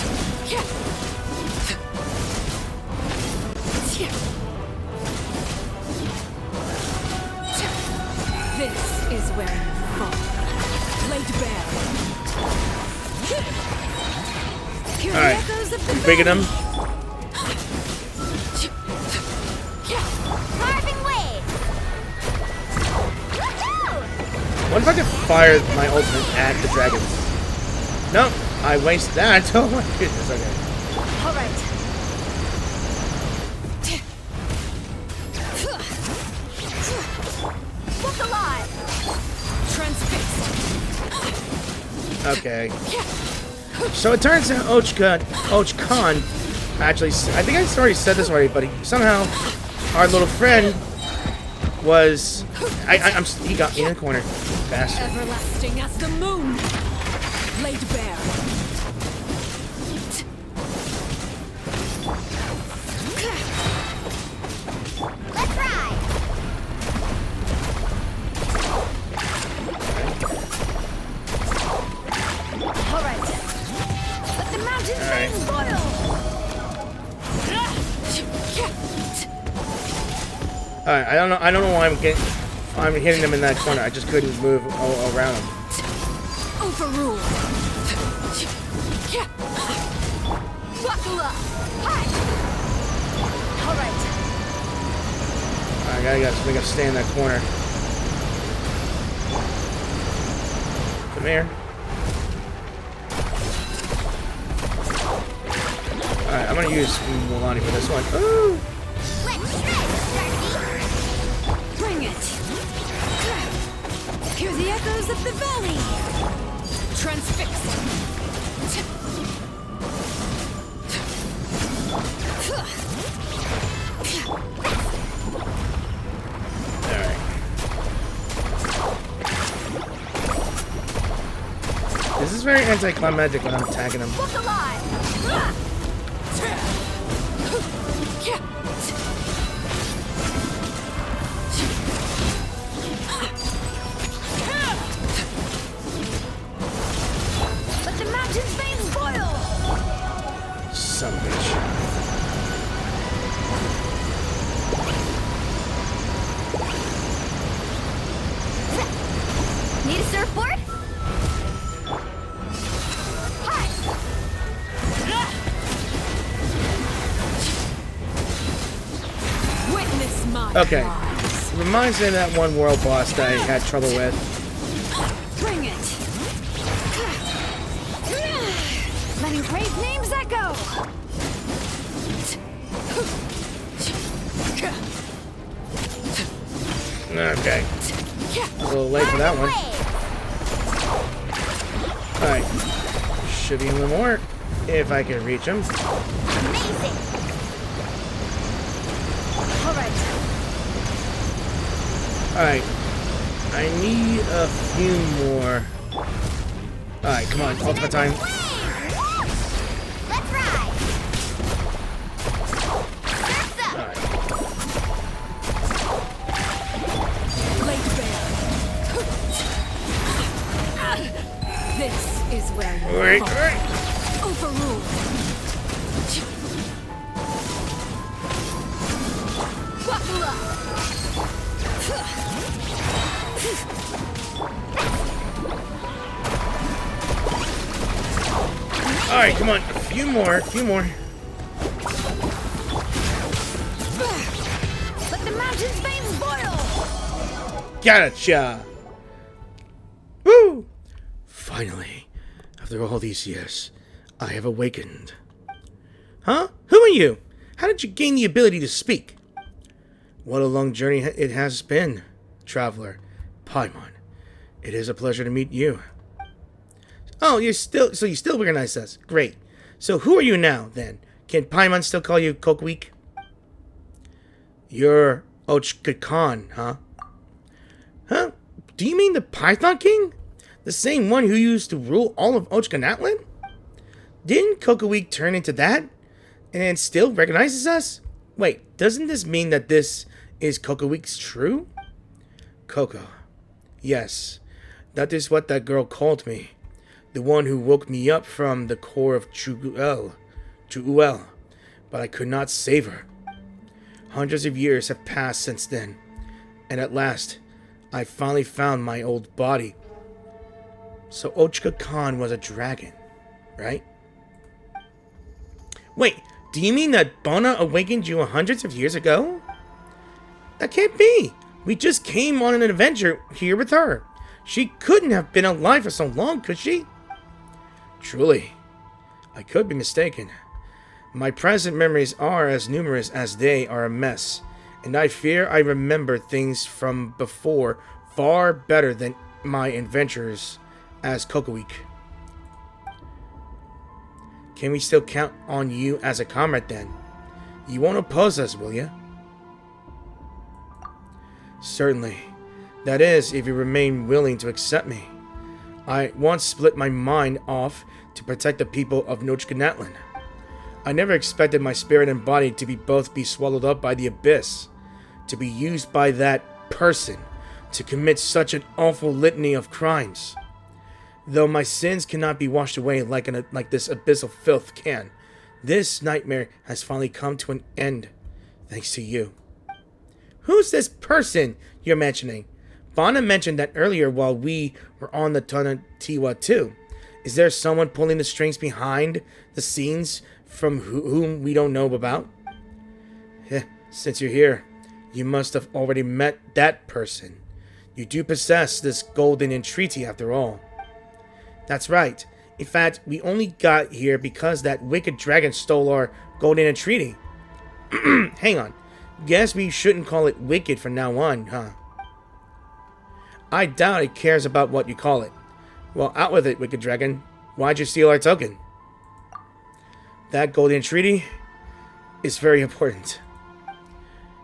This is where you fall. Laid bare. Hear the Alright. echoes of the You picking him? Carving waves. Woohoo! What if I could fire my ultimate at the dragon? No, I wasted that. Oh my goodness. Okay. All right. Look alive. Transfixed. Okay. So it turns out Och-kan, actually, I think I already said this already, but somehow our little friend was, he got me in the corner, bastard. Everlasting as the moon. Laid bare. Let's ride. All right. Let the mountains All right. veins boil. Alright, I don't know why I'm hitting him in that corner. I just couldn't move all around him. Overruled. Buckle up. Hi. All right. We gotta stay in that corner. Come here. Alright, I'm gonna use Milani for this one. Ooh! Let's shred, Starkey. Bring it. Hear the echoes of the valley. Transfixed. Alright. This is very anticlimactic when I'm attacking him. Look alive. Let the mountain's veins boil. Son of a bitch. Need a surfboard? Hi. Witness my Okay. rise. Reminds me of that one world boss that I had trouble with. Bring it. Letting brave names echo. Okay. A little late for that one. Alright. Should be a little more if I can reach him. Amazing. All right. Alright. I need a few more. Alright, come on. Ultimate time. Let's ride. Surf's up. Alright. Laid bare. This is where you Alright, fall. alright. Overruled. Buckle up. Alright, come on. A few more, a few more. Let the mountain's veins boil. Gotcha! Woo! Finally, after all these years, I have awakened. Huh? Who are you? How did you gain the ability to speak? What a long journey it has been, traveler. Paimon, it is a pleasure to meet you. Oh, you still recognize us. Great. So who are you now, then? Can Paimon still call you Cocouik? You're Och-kan, huh? Huh? Do you mean the Python King? The same one who used to rule all of Och-kan? Didn't Cocouik turn into that? And still recognizes us? Wait, doesn't this mean that this is Cocouik's true? Coco. Yes, that is what that girl called me. The one who woke me up from the core of Chuuel. But I could not save her. Hundreds of years have passed since then, and at last, I finally found my old body. So Och-kan was a dragon, right? Wait, do you mean that Bona awakened you hundreds of years ago? That can't be. We just came on an adventure here with her. She couldn't have been alive for so long, could she? Truly, I could be mistaken. My present memories are as numerous as they are a mess, and I fear I remember things from before far better than my adventures as Cocouik. Can we still count on you as a comrade then? You won't oppose us, will you? Certainly. That is, if you remain willing to accept me. I once split my mind off to protect the people of Och-kan. I never expected my spirit and body to both be swallowed up by the abyss, to be used by that person to commit such an awful litany of crimes. Though my sins cannot be washed away like this abyssal filth can, this nightmare has finally come to an end, thanks to you. Who's this person you're mentioning? Bona mentioned that earlier while we were on the Tonatiuh too. Is there someone pulling the strings behind the scenes from whom we don't know about? Since you're here, you must have already met that person. You do possess this golden entreaty after all. That's right. In fact, we only got here because that wicked dragon stole our golden entreaty. Hang on. Guess we shouldn't call it wicked from now on, huh? I doubt it cares about what you call it. Well, out with it, wicked dragon. Why'd you steal our token? That golden treaty is very important.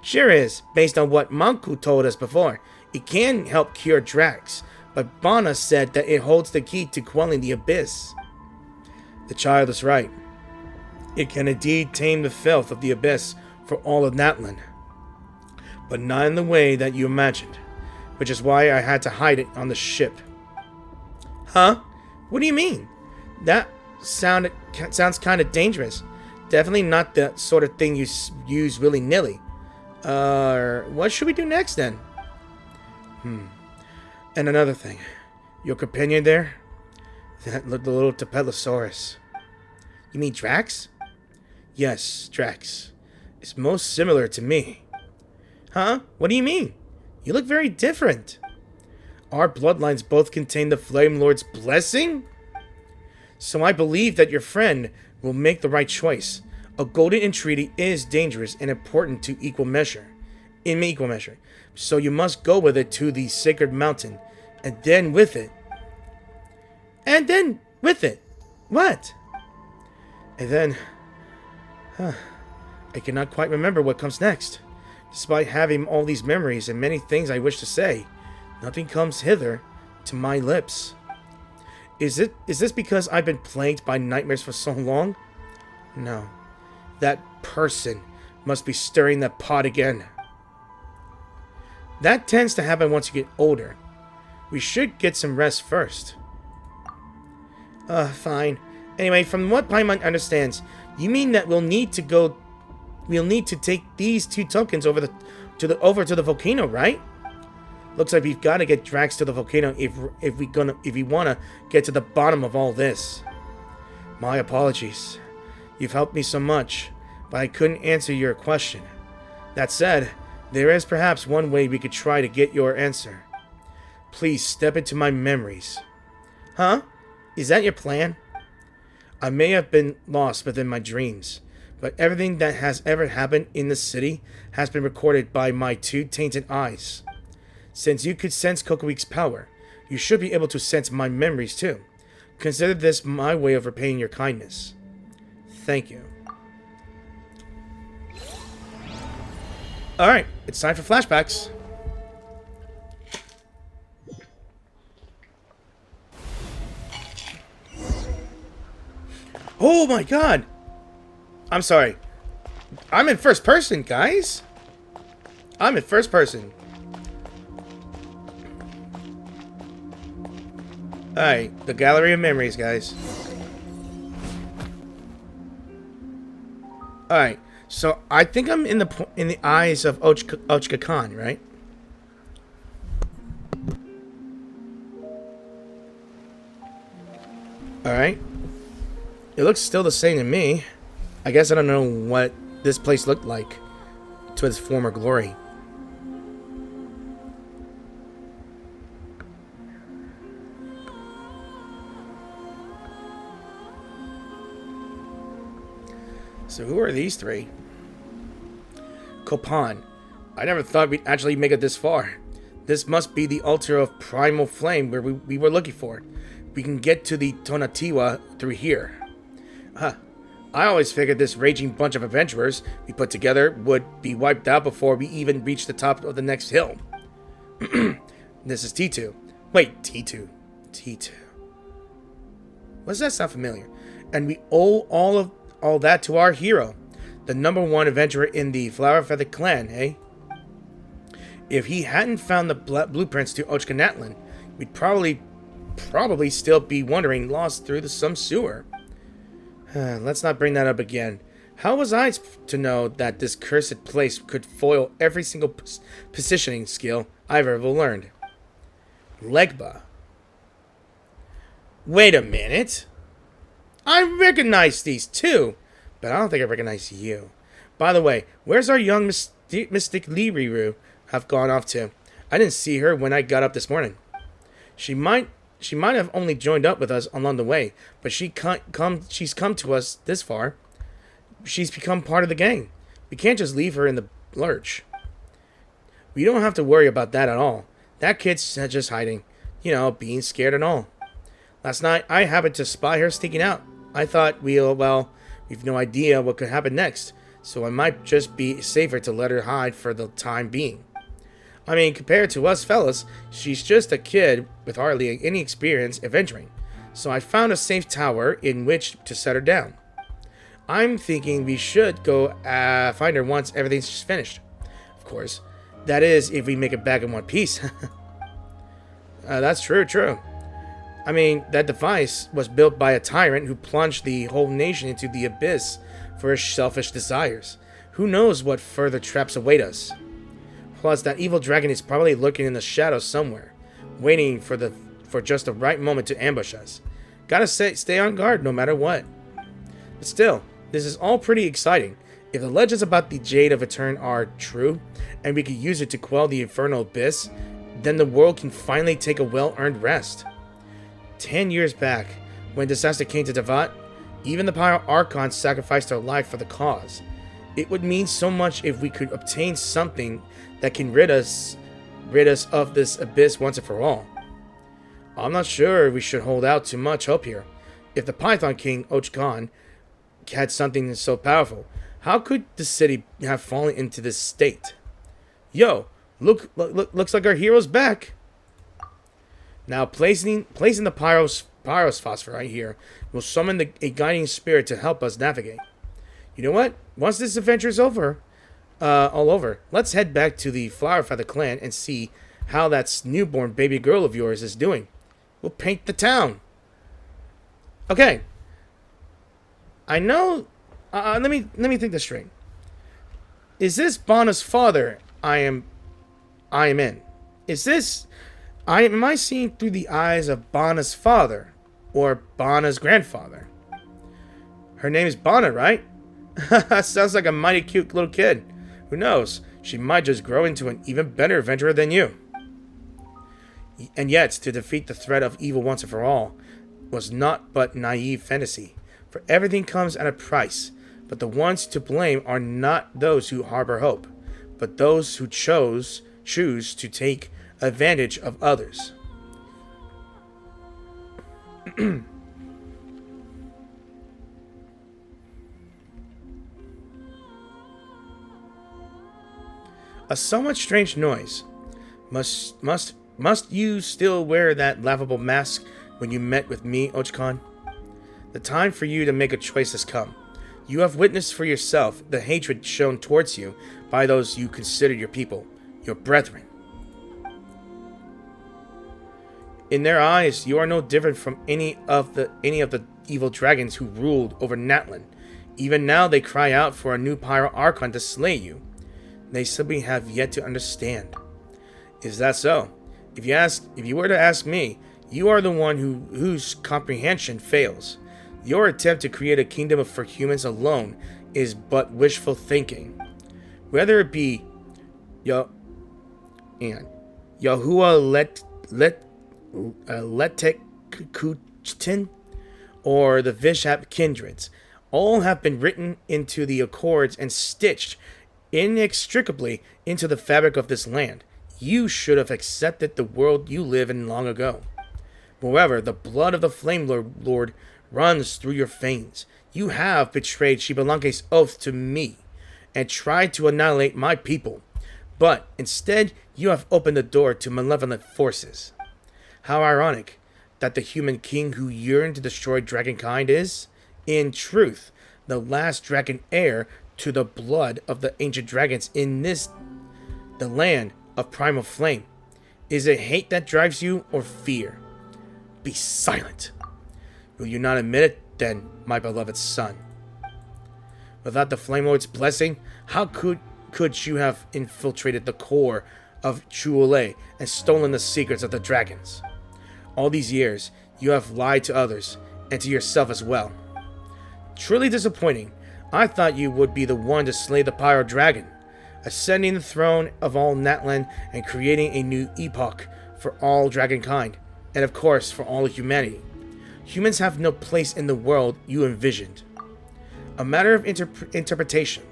Sure is, based on what Manku told us before. It can help cure Drax, but Bona said that it holds the key to quelling the abyss. The child is right. It can indeed tame the filth of the abyss for all of Natlan, but not in the way that you imagined, which is why I had to hide it on the ship. Huh? What do you mean? That sounds kind of dangerous. Definitely not the sort of thing you use willy-nilly. What should we do next then? And another thing. Your companion there? The little Tapelosaurus. You mean Drax? Yes, Drax. It's most similar to me. Huh? What do you mean? You look very different. Our bloodlines both contain the Flame Lord's blessing? So I believe that your friend will make the right choice. A golden entreaty is dangerous and important to equal measure. So you must go with it to the sacred mountain. And then with it. What? And then... I cannot quite remember what comes next. Despite having all these memories and many things I wish to say, nothing comes hither to my lips. Is this because I've been plagued by nightmares for so long? No. That person must be stirring that pot again. That tends to happen once you get older. We should get some rest first. Fine. Anyway, from what Paimon understands, you mean that we'll need to take these 2 tokens over to the volcano, right? Looks like we've got to get Drax to the volcano if we want to get to the bottom of all this. My apologies. You've helped me so much, but I couldn't answer your question. That said, there is perhaps one way we could try to get your answer. Please step into my memories. Huh? Is that your plan? I may have been lost within my dreams, but everything that has ever happened in the city has been recorded by my 2 tainted eyes. Since you could sense Cocouik's power, you should be able to sense my memories too. Consider this my way of repaying your kindness. Thank you. Alright, it's time for flashbacks. Oh my god! I'm sorry. I'm in first person, guys. I'm in first person. Alright, the Gallery of Memories, guys. Alright, so I think I'm in the eyes of Och-kan, right? Alright. It looks still the same to me. I guess I don't know what this place looked like to its former glory. So who are these 3? Copan. I never thought we'd actually make it this far. This must be the altar of primal flame where we were looking for. We can get to the Tonatiuh through here. Huh. I always figured this raging bunch of adventurers we put together would be wiped out before we even reached the top of the next hill. This is T2. Wait, T2. T2. Why does that sound familiar? And we owe all that to our hero, the #1 adventurer in the Flower Feather clan, eh? If he hadn't found the blueprints to Och-kan, we'd probably still be wandering lost through some sewer. Let's not bring that up again. How was I to know that this cursed place could foil every single positioning skill I've ever learned? Legba. Wait a minute. I recognize these too, but I don't think I recognize you. By the way, where's our young mystic Liriru have gone off to? I didn't see her when I got up this morning. She might have only joined up with us along the way, but she's come to us this far. She's become part of the gang. We can't just leave her in the lurch. We don't have to worry about that at all. That kid's just hiding, being scared and all. Last night, I happened to spy her sneaking out. I thought we've no idea what could happen next, so it might just be safer to let her hide for the time being. I mean, compared to us fellas, she's just a kid with hardly any experience adventuring, so I found a safe tower in which to set her down. I'm thinking we should go find her once everything's finished. Of course, that is if we make it back in one piece. That's true. I mean, that device was built by a tyrant who plunged the whole nation into the abyss for his selfish desires. Who knows what further traps await us? Plus, that evil dragon is probably lurking in the shadows somewhere, waiting for just the right moment to ambush us. Gotta stay on guard no matter what. But still, this is all pretty exciting. If the legends about the Jade of Etern are true, and we could use it to quell the infernal abyss, then the world can finally take a well-earned rest. 10 years back, when disaster came to Devat, even the Pyro Archons sacrificed their life for the cause. It would mean so much if we could obtain something that can rid us of this abyss once and for all. I'm not sure we should hold out too much hope here. If the Python King, Och-kan, had something so powerful, how could the city have fallen into this state? Yo, looks like our hero's back. Now, placing the Pyros Phosphor here will summon a guiding spirit to help us navigate. You know what? Once this adventure is all over, let's head back to the Flower Feather clan and see how that newborn baby girl of yours is doing. We'll paint the town. Okay. I know. Let me think this straight. Is this Bonna's father? I am in. Is this? Am I seeing through the eyes of Bonna's father, or Bonna's grandfather? Her name is Bonna, right? Sounds like a mighty cute little kid. Who knows? She might just grow into an even better adventurer than you. And yet, to defeat the threat of evil once and for all was not but naive fantasy. For everything comes at a price, but the ones to blame are not those who harbor hope, but those who choose to take advantage of others. A somewhat strange noise. Must you still wear that laughable mask when you met with me, Och-kan? The time for you to make a choice has come. You have witnessed for yourself the hatred shown towards you by those you consider your people, your brethren. In their eyes, you are no different from any of the evil dragons who ruled over Natlan. Even now, they cry out for a new Pyro Archon to slay you. They simply have yet to understand. Is that so? If you were to ask me, you are the one whose comprehension fails. Your attempt to create a kingdom for humans alone is but wishful thinking. Whether it be Yahuwah Letekkutin or the Vishap kindreds, all have been written into the accords and stitched inextricably into the fabric of this land. You should have accepted the world you live in long ago. Moreover, the blood of the Flame Lord runs through your veins. You have betrayed Xbalanque's oath to me and tried to annihilate my people. But instead, you have opened the door to malevolent forces. How ironic that the human king who yearned to destroy dragonkind is, in truth, the last dragon heir to the blood of the ancient dragons in the land of primal flame. Is it hate that drives you, or fear? Be silent. Will you not admit it, then, my beloved son? Without the Flame Lord's blessing, how could you have infiltrated the core of Chuole and stolen the secrets of the dragons? All these years, you have lied to others, and to yourself as well. Truly disappointing. I thought you would be the one to slay the Pyro Dragon, ascending the throne of all Natlan and creating a new epoch for all dragonkind, and of course for all humanity. Humans have no place in the world you envisioned. A matter of interpretation,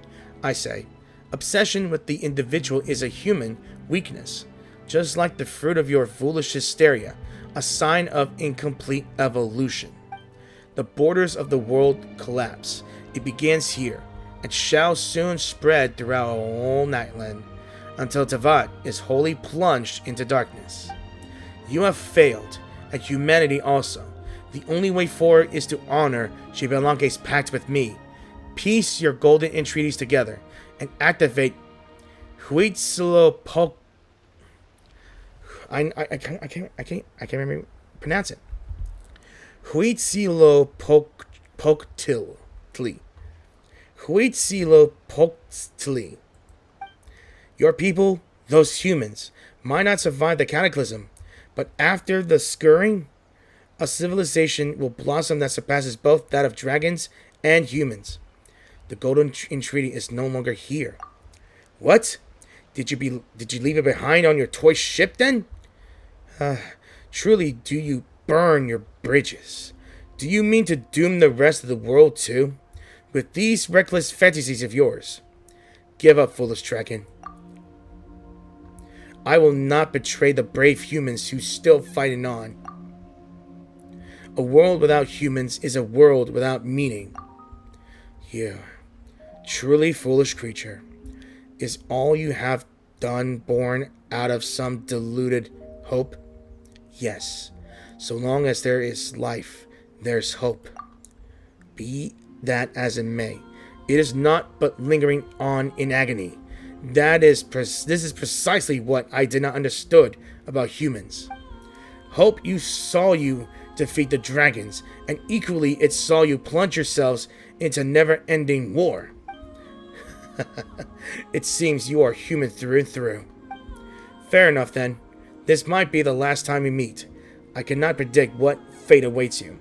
I say. Obsession with the individual is a human weakness, just like the fruit of your foolish hysteria, a sign of incomplete evolution. The borders of the world collapse. It begins here, and shall soon spread throughout all Natlan, until Tavat is wholly plunged into darkness. You have failed, and humanity also. The only way forward is to honor Xbalanque's pact with me, piece your golden entreaties together, and activate Huitzilopochtli. I can't remember pronounce it. Huitzilopochtli. Your people, those humans, might not survive the cataclysm, but after the scurrying, a civilization will blossom that surpasses both that of dragons and humans. The golden entreaty is no longer here. What? Did you leave it behind on your toy ship then? Truly, do you burn your bridges? Do you mean to doom the rest of the world too? With these reckless fantasies of yours? Give up, foolish dragon. I will not betray the brave humans who still fighting on. A world without humans is a world without meaning. You, truly foolish creature, is all you have done born out of some deluded hope? Yes, so long as there is life, there's hope. Be that as it may, it is not but lingering on in agony. This is precisely what I did not understood about humans. Hope you saw you defeat the dragons, and equally it saw you plunge yourselves into never-ending war. It seems you are human through and through. Fair enough then. This might be the last time we meet. I cannot predict what fate awaits you,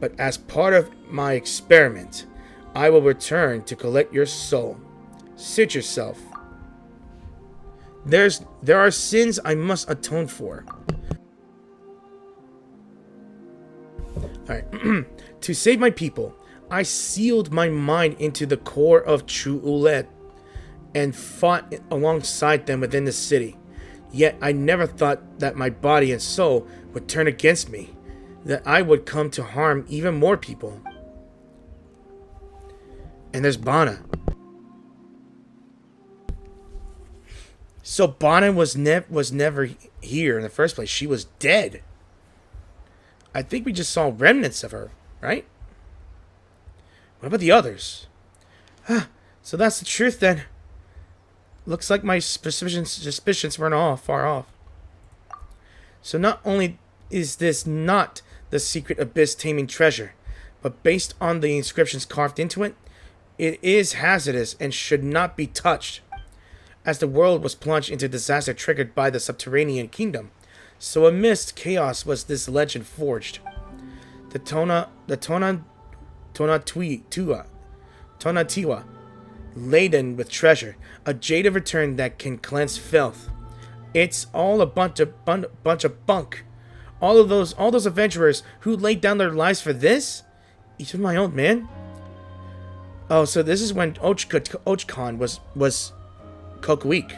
but as part of my experiment, I will return to collect your soul. Suit yourself. There are sins I must atone for. Alright. To save my people, I sealed my mind into the core of Cocouik and fought alongside them within the city. Yet I never thought that my body and soul would turn against me, that I would come to harm even more people. And there's Bana. So Bana was never here in the first place. She was dead. I think we just saw remnants of her, right? What about the others? So that's the truth then. Looks like my suspicions weren't all far off. So not only is this not the secret abyss taming treasure, but based on the inscriptions carved into it, it is hazardous and should not be touched. As the world was plunged into disaster triggered by the subterranean kingdom, so amidst chaos was this legend forged. The Tonatiuh, laden with treasure, a jade of return that can cleanse filth. It's all a bunch of bunk. All those adventurers who laid down their lives for this? Even my old man. Oh, so this is when Och-kan was Cocouik.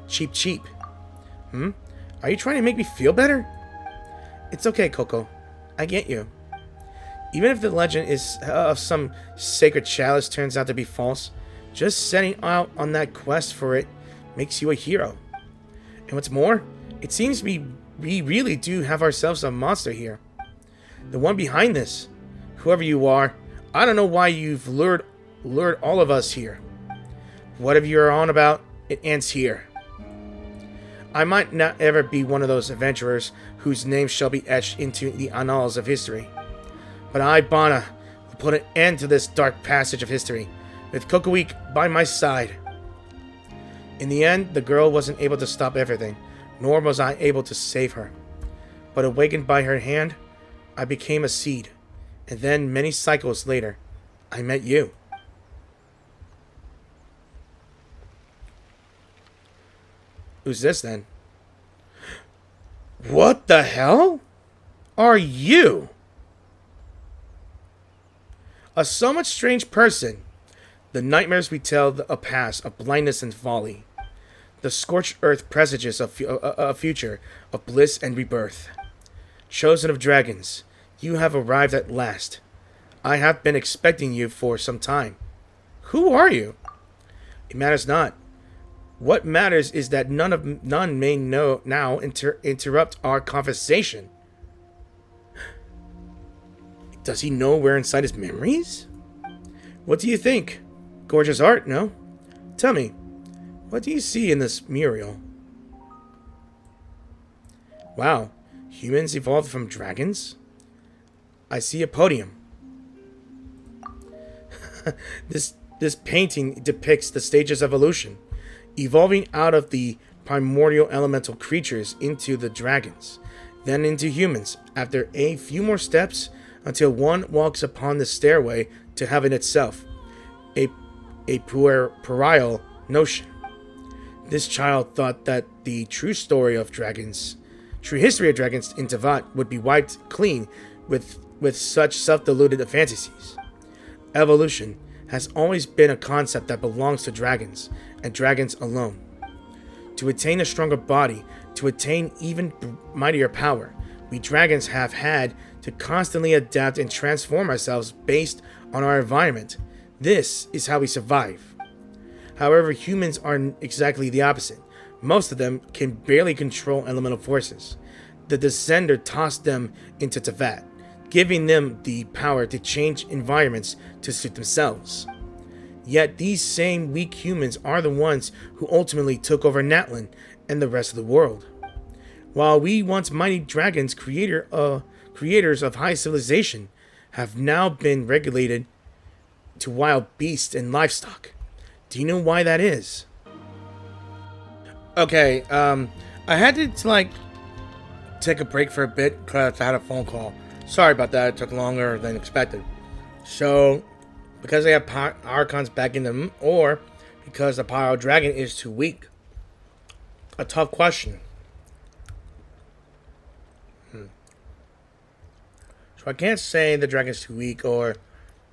Cheap. Are you trying to make me feel better? It's okay, Coco. I get you. Even if the legend is of some sacred chalice turns out to be false, just setting out on that quest for it makes you a hero. And what's more, it seems we really do have ourselves a monster here. The one behind this. Whoever you are, I don't know why you've lured all of us here. Whatever you're on about, it ends here. I might not ever be one of those adventurers whose names shall be etched into the annals of history. But I, Bana, will put an end to this dark passage of history, with Cocouik by my side. In the end, the girl wasn't able to stop everything, nor was I able to save her. But awakened by her hand, I became a seed, and then many cycles later, I met you. Who's this then? What the hell are you? A somewhat strange person. The nightmares we tell a past of blindness and folly. The scorched earth presages a future of bliss and rebirth. Chosen of dragons, you have arrived at last. I have been expecting you for some time. Who are you? It matters not. What matters is that none may now interrupt our conversation. Does he know we're inside his memories? What do you think? Gorgeous art, no? Tell me, what do you see in this mural? Wow, humans evolved from dragons? I see a podium. This painting depicts the stages of evolution, evolving out of the primordial elemental creatures into the dragons, then into humans, after a few more steps until one walks upon the stairway to heaven itself. A puerile notion. This child thought that the true history of dragons in Teyvat would be wiped clean with such self-deluded fantasies. Evolution has always been a concept that belongs to dragons, and dragons alone. To attain a stronger body, to attain even mightier power, we dragons have had to constantly adapt and transform ourselves based on our environment. This is how we survive. However, humans are exactly the opposite. Most of them can barely control elemental forces. The Descender tossed them into Teyvat, giving them the power to change environments to suit themselves. Yet these same weak humans are the ones who ultimately took over Natlan and the rest of the world. While we once mighty dragons created creators of high civilization, have now been regulated to wild beasts and livestock. Do you know why that is? Okay, I had to like take a break for a bit because I had a phone call. Sorry about that. It took longer than expected. So, because they have Archons back in them, or because the Pyro Dragon is too weak? A tough question. So I can't say the dragon's too weak or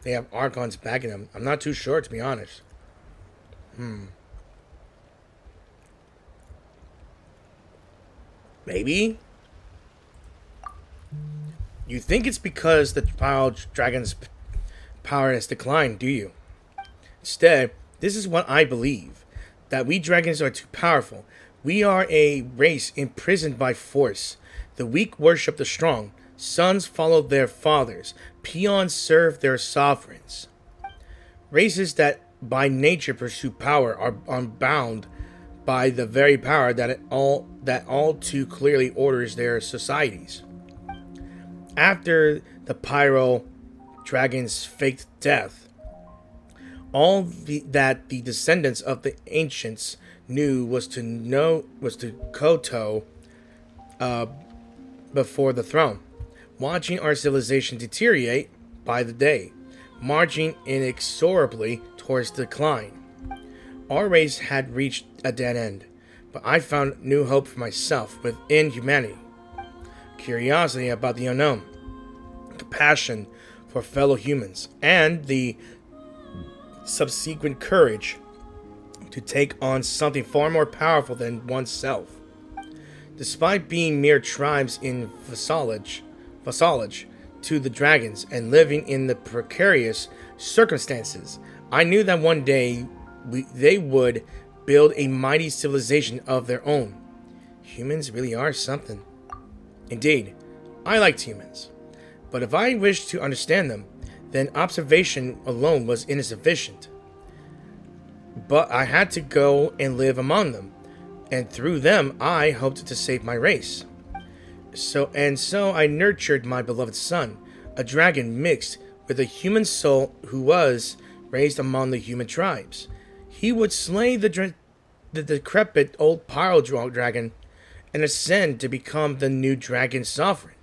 they have Archons backing them. I'm not too sure, to be honest. Maybe? You think it's because the Pyro Dragon's power has declined, do you? Instead, this is what I believe. That we dragons are too powerful. We are a race imprisoned by force. The weak worship the strong. Sons follow their fathers. Peons serve their sovereigns. Races that by nature pursue power are unbound by the very power that all too clearly orders their societies. After the Pyro Dragon's faked death, that the descendants of the ancients knew was to kowtow before the throne, watching our civilization deteriorate by the day, marching inexorably towards decline. Our race had reached a dead end, but I found new hope for myself within humanity. Curiosity about the unknown, compassion for fellow humans, and the subsequent courage to take on something far more powerful than oneself. Despite being mere tribes in vassalage to the dragons and living in the precarious circumstances, I knew that one day they would build a mighty civilization of their own. Humans really are something. Indeed, I liked humans. But if I wished to understand them, then observation alone was insufficient. But I had to go and live among them, and through them I hoped to save my race. So I nurtured my beloved son, a dragon mixed with a human soul who was raised among the human tribes. He would slay the decrepit old Pyro Dragon and ascend to become the new dragon sovereign.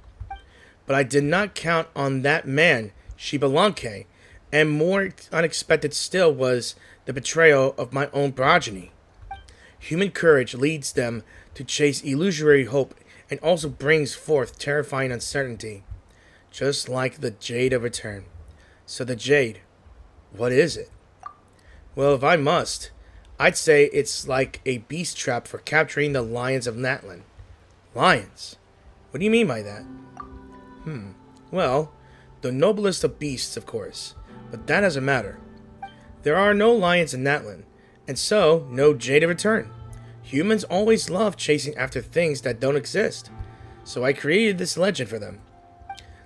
But I did not count on that man, Shibalanke, and more unexpected still was the betrayal of my own progeny. Human courage leads them to chase illusory hope and also brings forth terrifying uncertainty, just like the Jade of Return. So the Jade, what is it? Well, if I must, I'd say it's like a beast trap for capturing the lions of Natlan. Lions? What do you mean by that? Well, the noblest of beasts, of course, but that doesn't matter. There are no lions in Natlan, and so no Jade of Return. Humans always love chasing after things that don't exist, so I created this legend for them.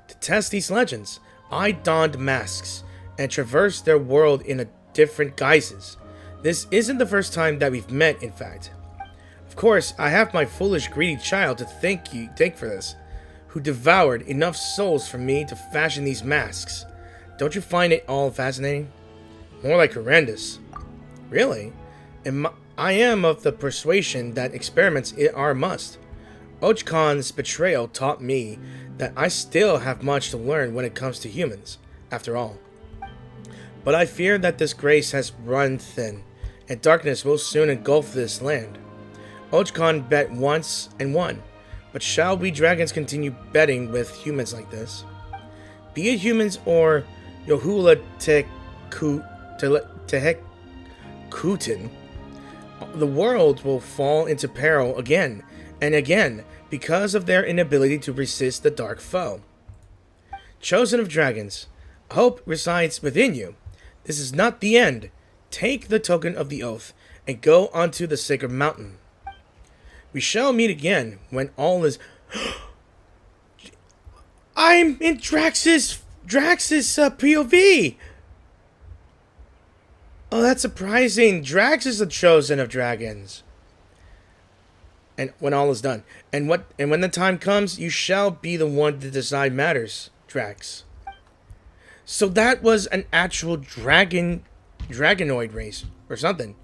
To test these legends, I donned masks and traversed their world in different guises. This isn't the first time that we've met, in fact. Of course, I have my foolish, greedy child to thank for this, who devoured enough souls for me to fashion these masks. Don't you find it all fascinating? More like horrendous. Really? I am of the persuasion that experiments are a must. Och-kan's betrayal taught me that I still have much to learn when it comes to humans, after all. But I fear that this grace has run thin, and darkness will soon engulf this land. Och-kan bet once and won, but shall we dragons continue betting with humans like this? Be it humans or Yohula Tehekutin, the world will fall into peril again and again because of their inability to resist the dark foe. Chosen of dragons, hope resides within you. This is not the end. Take the token of the oath and go onto the sacred mountain. We shall meet again when all is... I'm in Drax's POV! Oh, that's surprising. Drax is the chosen of dragons. And when all is done. And when the time comes, you shall be the one to decide matters, Drax. So that was an actual dragonoid race or something.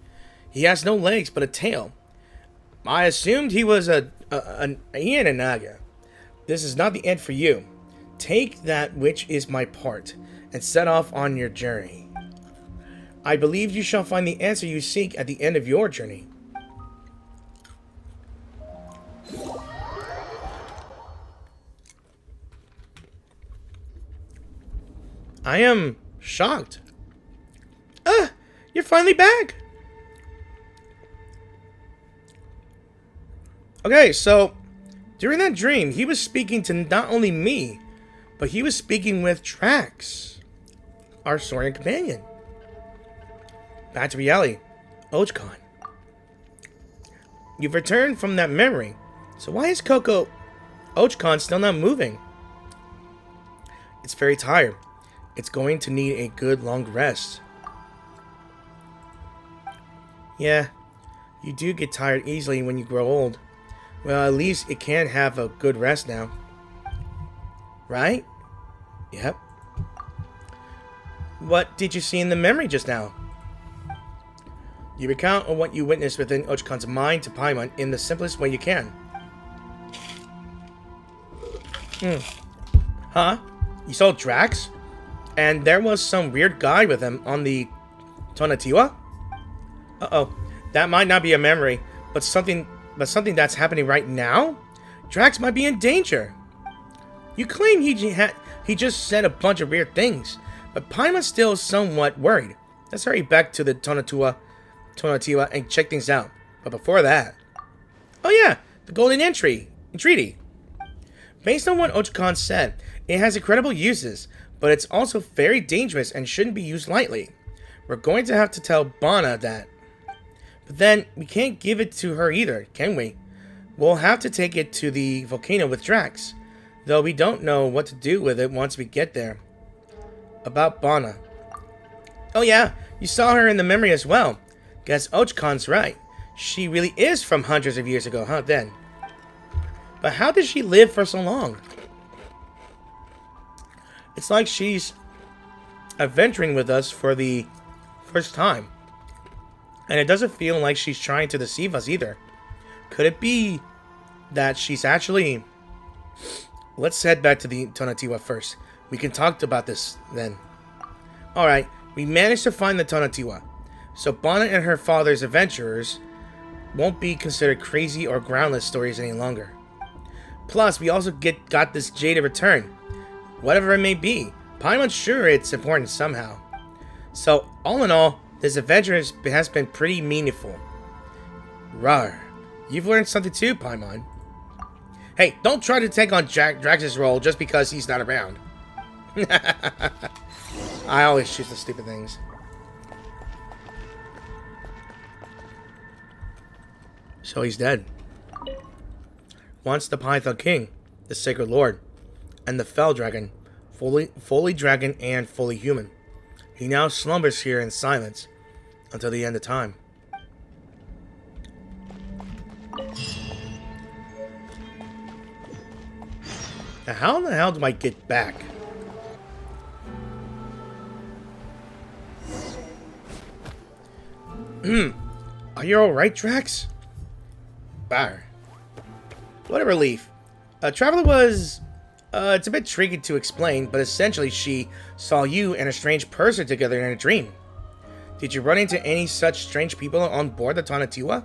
He has no legs but a tail. I assumed he was an Naga. This is not the end for you. Take that which is my part and set off on your journey. I believe you shall find the answer you seek at the end of your journey. I am shocked. You're finally back. Okay, so during that dream, he was speaking to not only me, but he was speaking with Drax, our Saurian companion. Back to reality. Och-kan. You've returned from that memory. So why is Och-kan still not moving? It's very tired. It's going to need a good long rest. Yeah, you do get tired easily when you grow old. Well, at least it can have a good rest now. Right? Yep. What did you see in the memory just now? You recount on what you witnessed within Och-kan's mind to Paimon in the simplest way you can. Huh? You saw Drax? And there was some weird guy with him on the Tonatiuh? Uh-oh. That might not be a memory, but something that's happening right now? Drax might be in danger. You claim he just said a bunch of weird things, but Paimon's still somewhat worried. Let's hurry back to the Tonatiuh and check things out. But before that... Oh yeah, the Golden Entreaty. Based on what Och-kan said, it has incredible uses, but it's also very dangerous and shouldn't be used lightly. We're going to have to tell Bana that. But then, we can't give it to her either, can we? We'll have to take it to the volcano with Drax, though we don't know what to do with it once we get there. About Bana. Oh yeah, you saw her in the memory as well. Guess Och-kan's right. She really is from hundreds of years ago, huh, then? But how did she live for so long? It's like she's adventuring with us for the first time. And it doesn't feel like she's trying to deceive us either. Could it be that she's actually... Let's head back to the Tonatiuh first. We can talk about this then. Alright, we managed to find the Tonatiuh. So Bana and her father's adventurers won't be considered crazy or groundless stories any longer. Plus, we also got this jaded return. Whatever it may be, Paimon's sure it's important somehow. So, all in all, this adventure has been pretty meaningful. Rawr. You've learned something too, Paimon. Hey, don't try to take on Drax's role just because he's not around. I always choose the stupid things. So he's dead. Once the Python King, the Sacred Lord, and the Fell Dragon, fully dragon and fully human. He now slumbers here in silence until the end of time. Now, how in the hell do I get back? Are you alright, Drax? Bar. What a relief. Traveler was... it's a bit tricky to explain, but essentially she saw you and a strange person together in a dream. Did you run into any such strange people on board the Tonatiuh?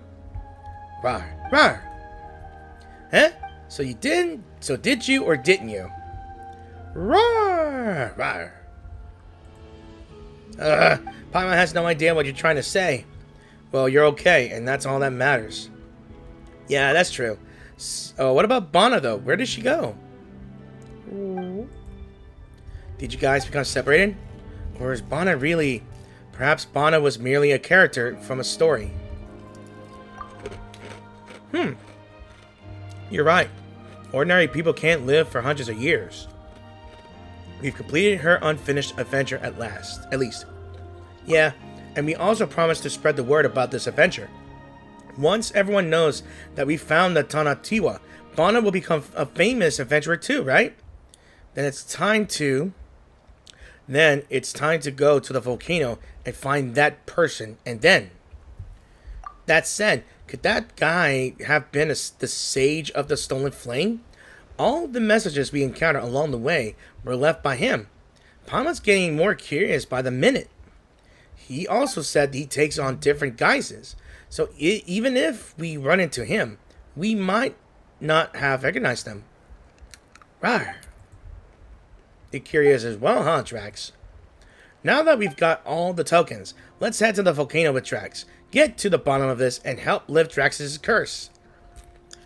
Rar. Rar. Huh? So you didn't? So did you or didn't you? Rar. Rar. Paimon has no idea what you're trying to say. Well, you're okay, and that's all that matters. Yeah, that's true. So, what about Bana, though? Where did she go? Did you guys become separated? Or is Bana really... Perhaps Bana was merely a character from a story. You're right. Ordinary people can't live for hundreds of years. We've completed her unfinished adventure at least. Yeah, and we also promised to spread the word about this adventure. Once everyone knows that we found the Tonatiuh, Bana will become a famous adventurer too, right? Then it's time to go to the volcano and find that person. And then, that said, could that guy have been the sage of the stolen flame? All the messages we encountered along the way were left by him. Pama's getting more curious by the minute. He also said he takes on different guises. So even if we run into him, we might not have recognized them. Rawr. You're curious as well, huh, Drax? Now that we've got all the tokens, let's head to the volcano with Drax. Get to the bottom of this and help lift Drax's curse.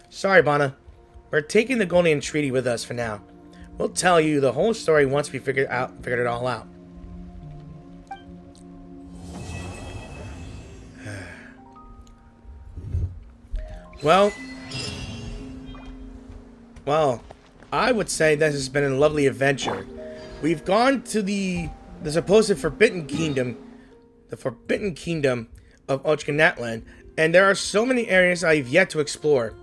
Sorry, Bana. We're taking the Golden Treaty with us for now. We'll tell you the whole story once we figured it all out. Well, I would say this has been a lovely adventure. We've gone to the supposed Forbidden Kingdom, the Forbidden Kingdom of Och-kan, and there are so many areas I've yet to explore.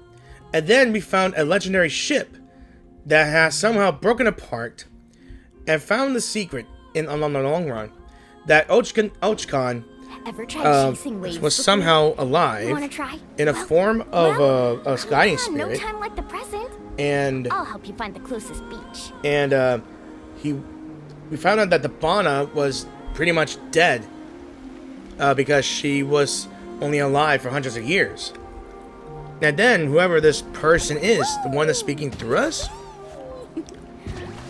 And then we found a legendary ship that has somehow broken apart and found the secret along the long run that Och-kan Ever tried chasing waves was before? Somehow You alive wanna try? in a form of a guiding come on, spirit. No time like the present. And I'll help you find the closest beach. and we found out that the Bana was pretty much dead because she was only alive for hundreds of years. And then whoever this person is, the one that's speaking through us,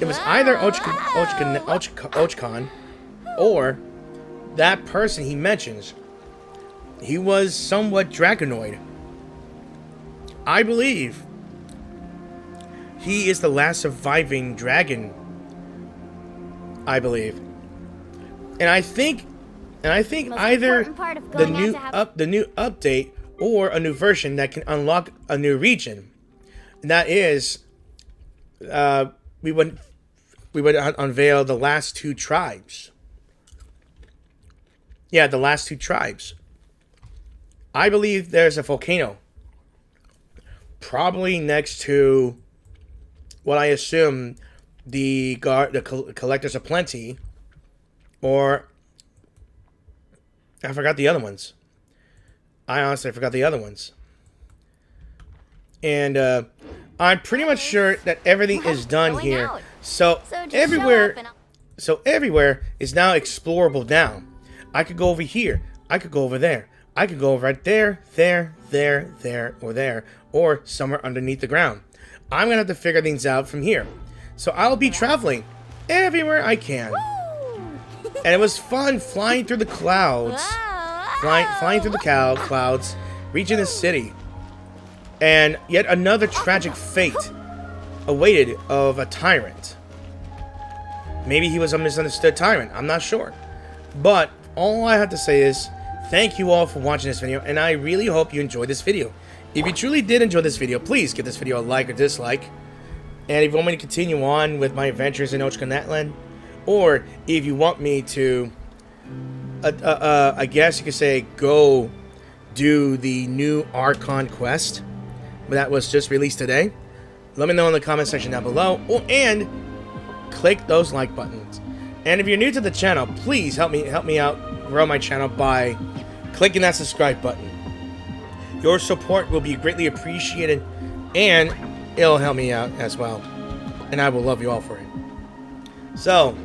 it was either Och-kan or that person he mentions. He was somewhat dragonoid. I believe he is the last surviving dragon. I believe, and I think either important part of the going new out to the new update or a new version that can unlock a new region. And that is, we would unveil the last two tribes. Yeah, the last two tribes. I believe there's a volcano, probably next to what I assume the Collectors of Plenty, or I forgot the other ones. I honestly forgot the other ones. And I'm pretty much sure that everything is done going here. out. So just everywhere, show up and everywhere is now explorable now. I could go over here. I could go over there. I could go right there, or somewhere underneath the ground. I'm gonna have to figure things out from here. So I'll be traveling everywhere I can. And it was fun flying through the clouds. Flying through the clouds, reaching the city. And yet another tragic fate awaited of a tyrant. Maybe he was a misunderstood tyrant, I'm not sure. But all I have to say is, thank you all for watching this video, and I really hope you enjoyed this video. If you truly did enjoy this video, please give this video a like or dislike. And if you want me to continue on with my adventures in Och-kan, or if you want me to, I guess you could say, go do the new Och-kan quest that was just released today, let me know in the comment section down below, and click those like buttons. And if you're new to the channel, please help me out grow my channel by clicking that subscribe button. Your support will be greatly appreciated, and it'll help me out as well, and I will love you all for it. So,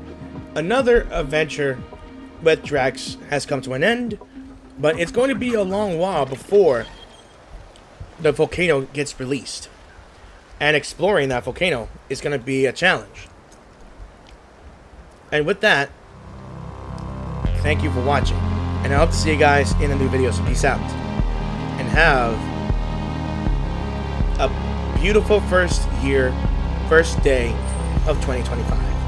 another adventure with Drax has come to an end, but it's going to be a long while before the volcano gets released, and exploring that volcano is going to be a challenge. And with that, thank you for watching, and I hope to see you guys in a new video. So peace out, and have a beautiful first day of 2025.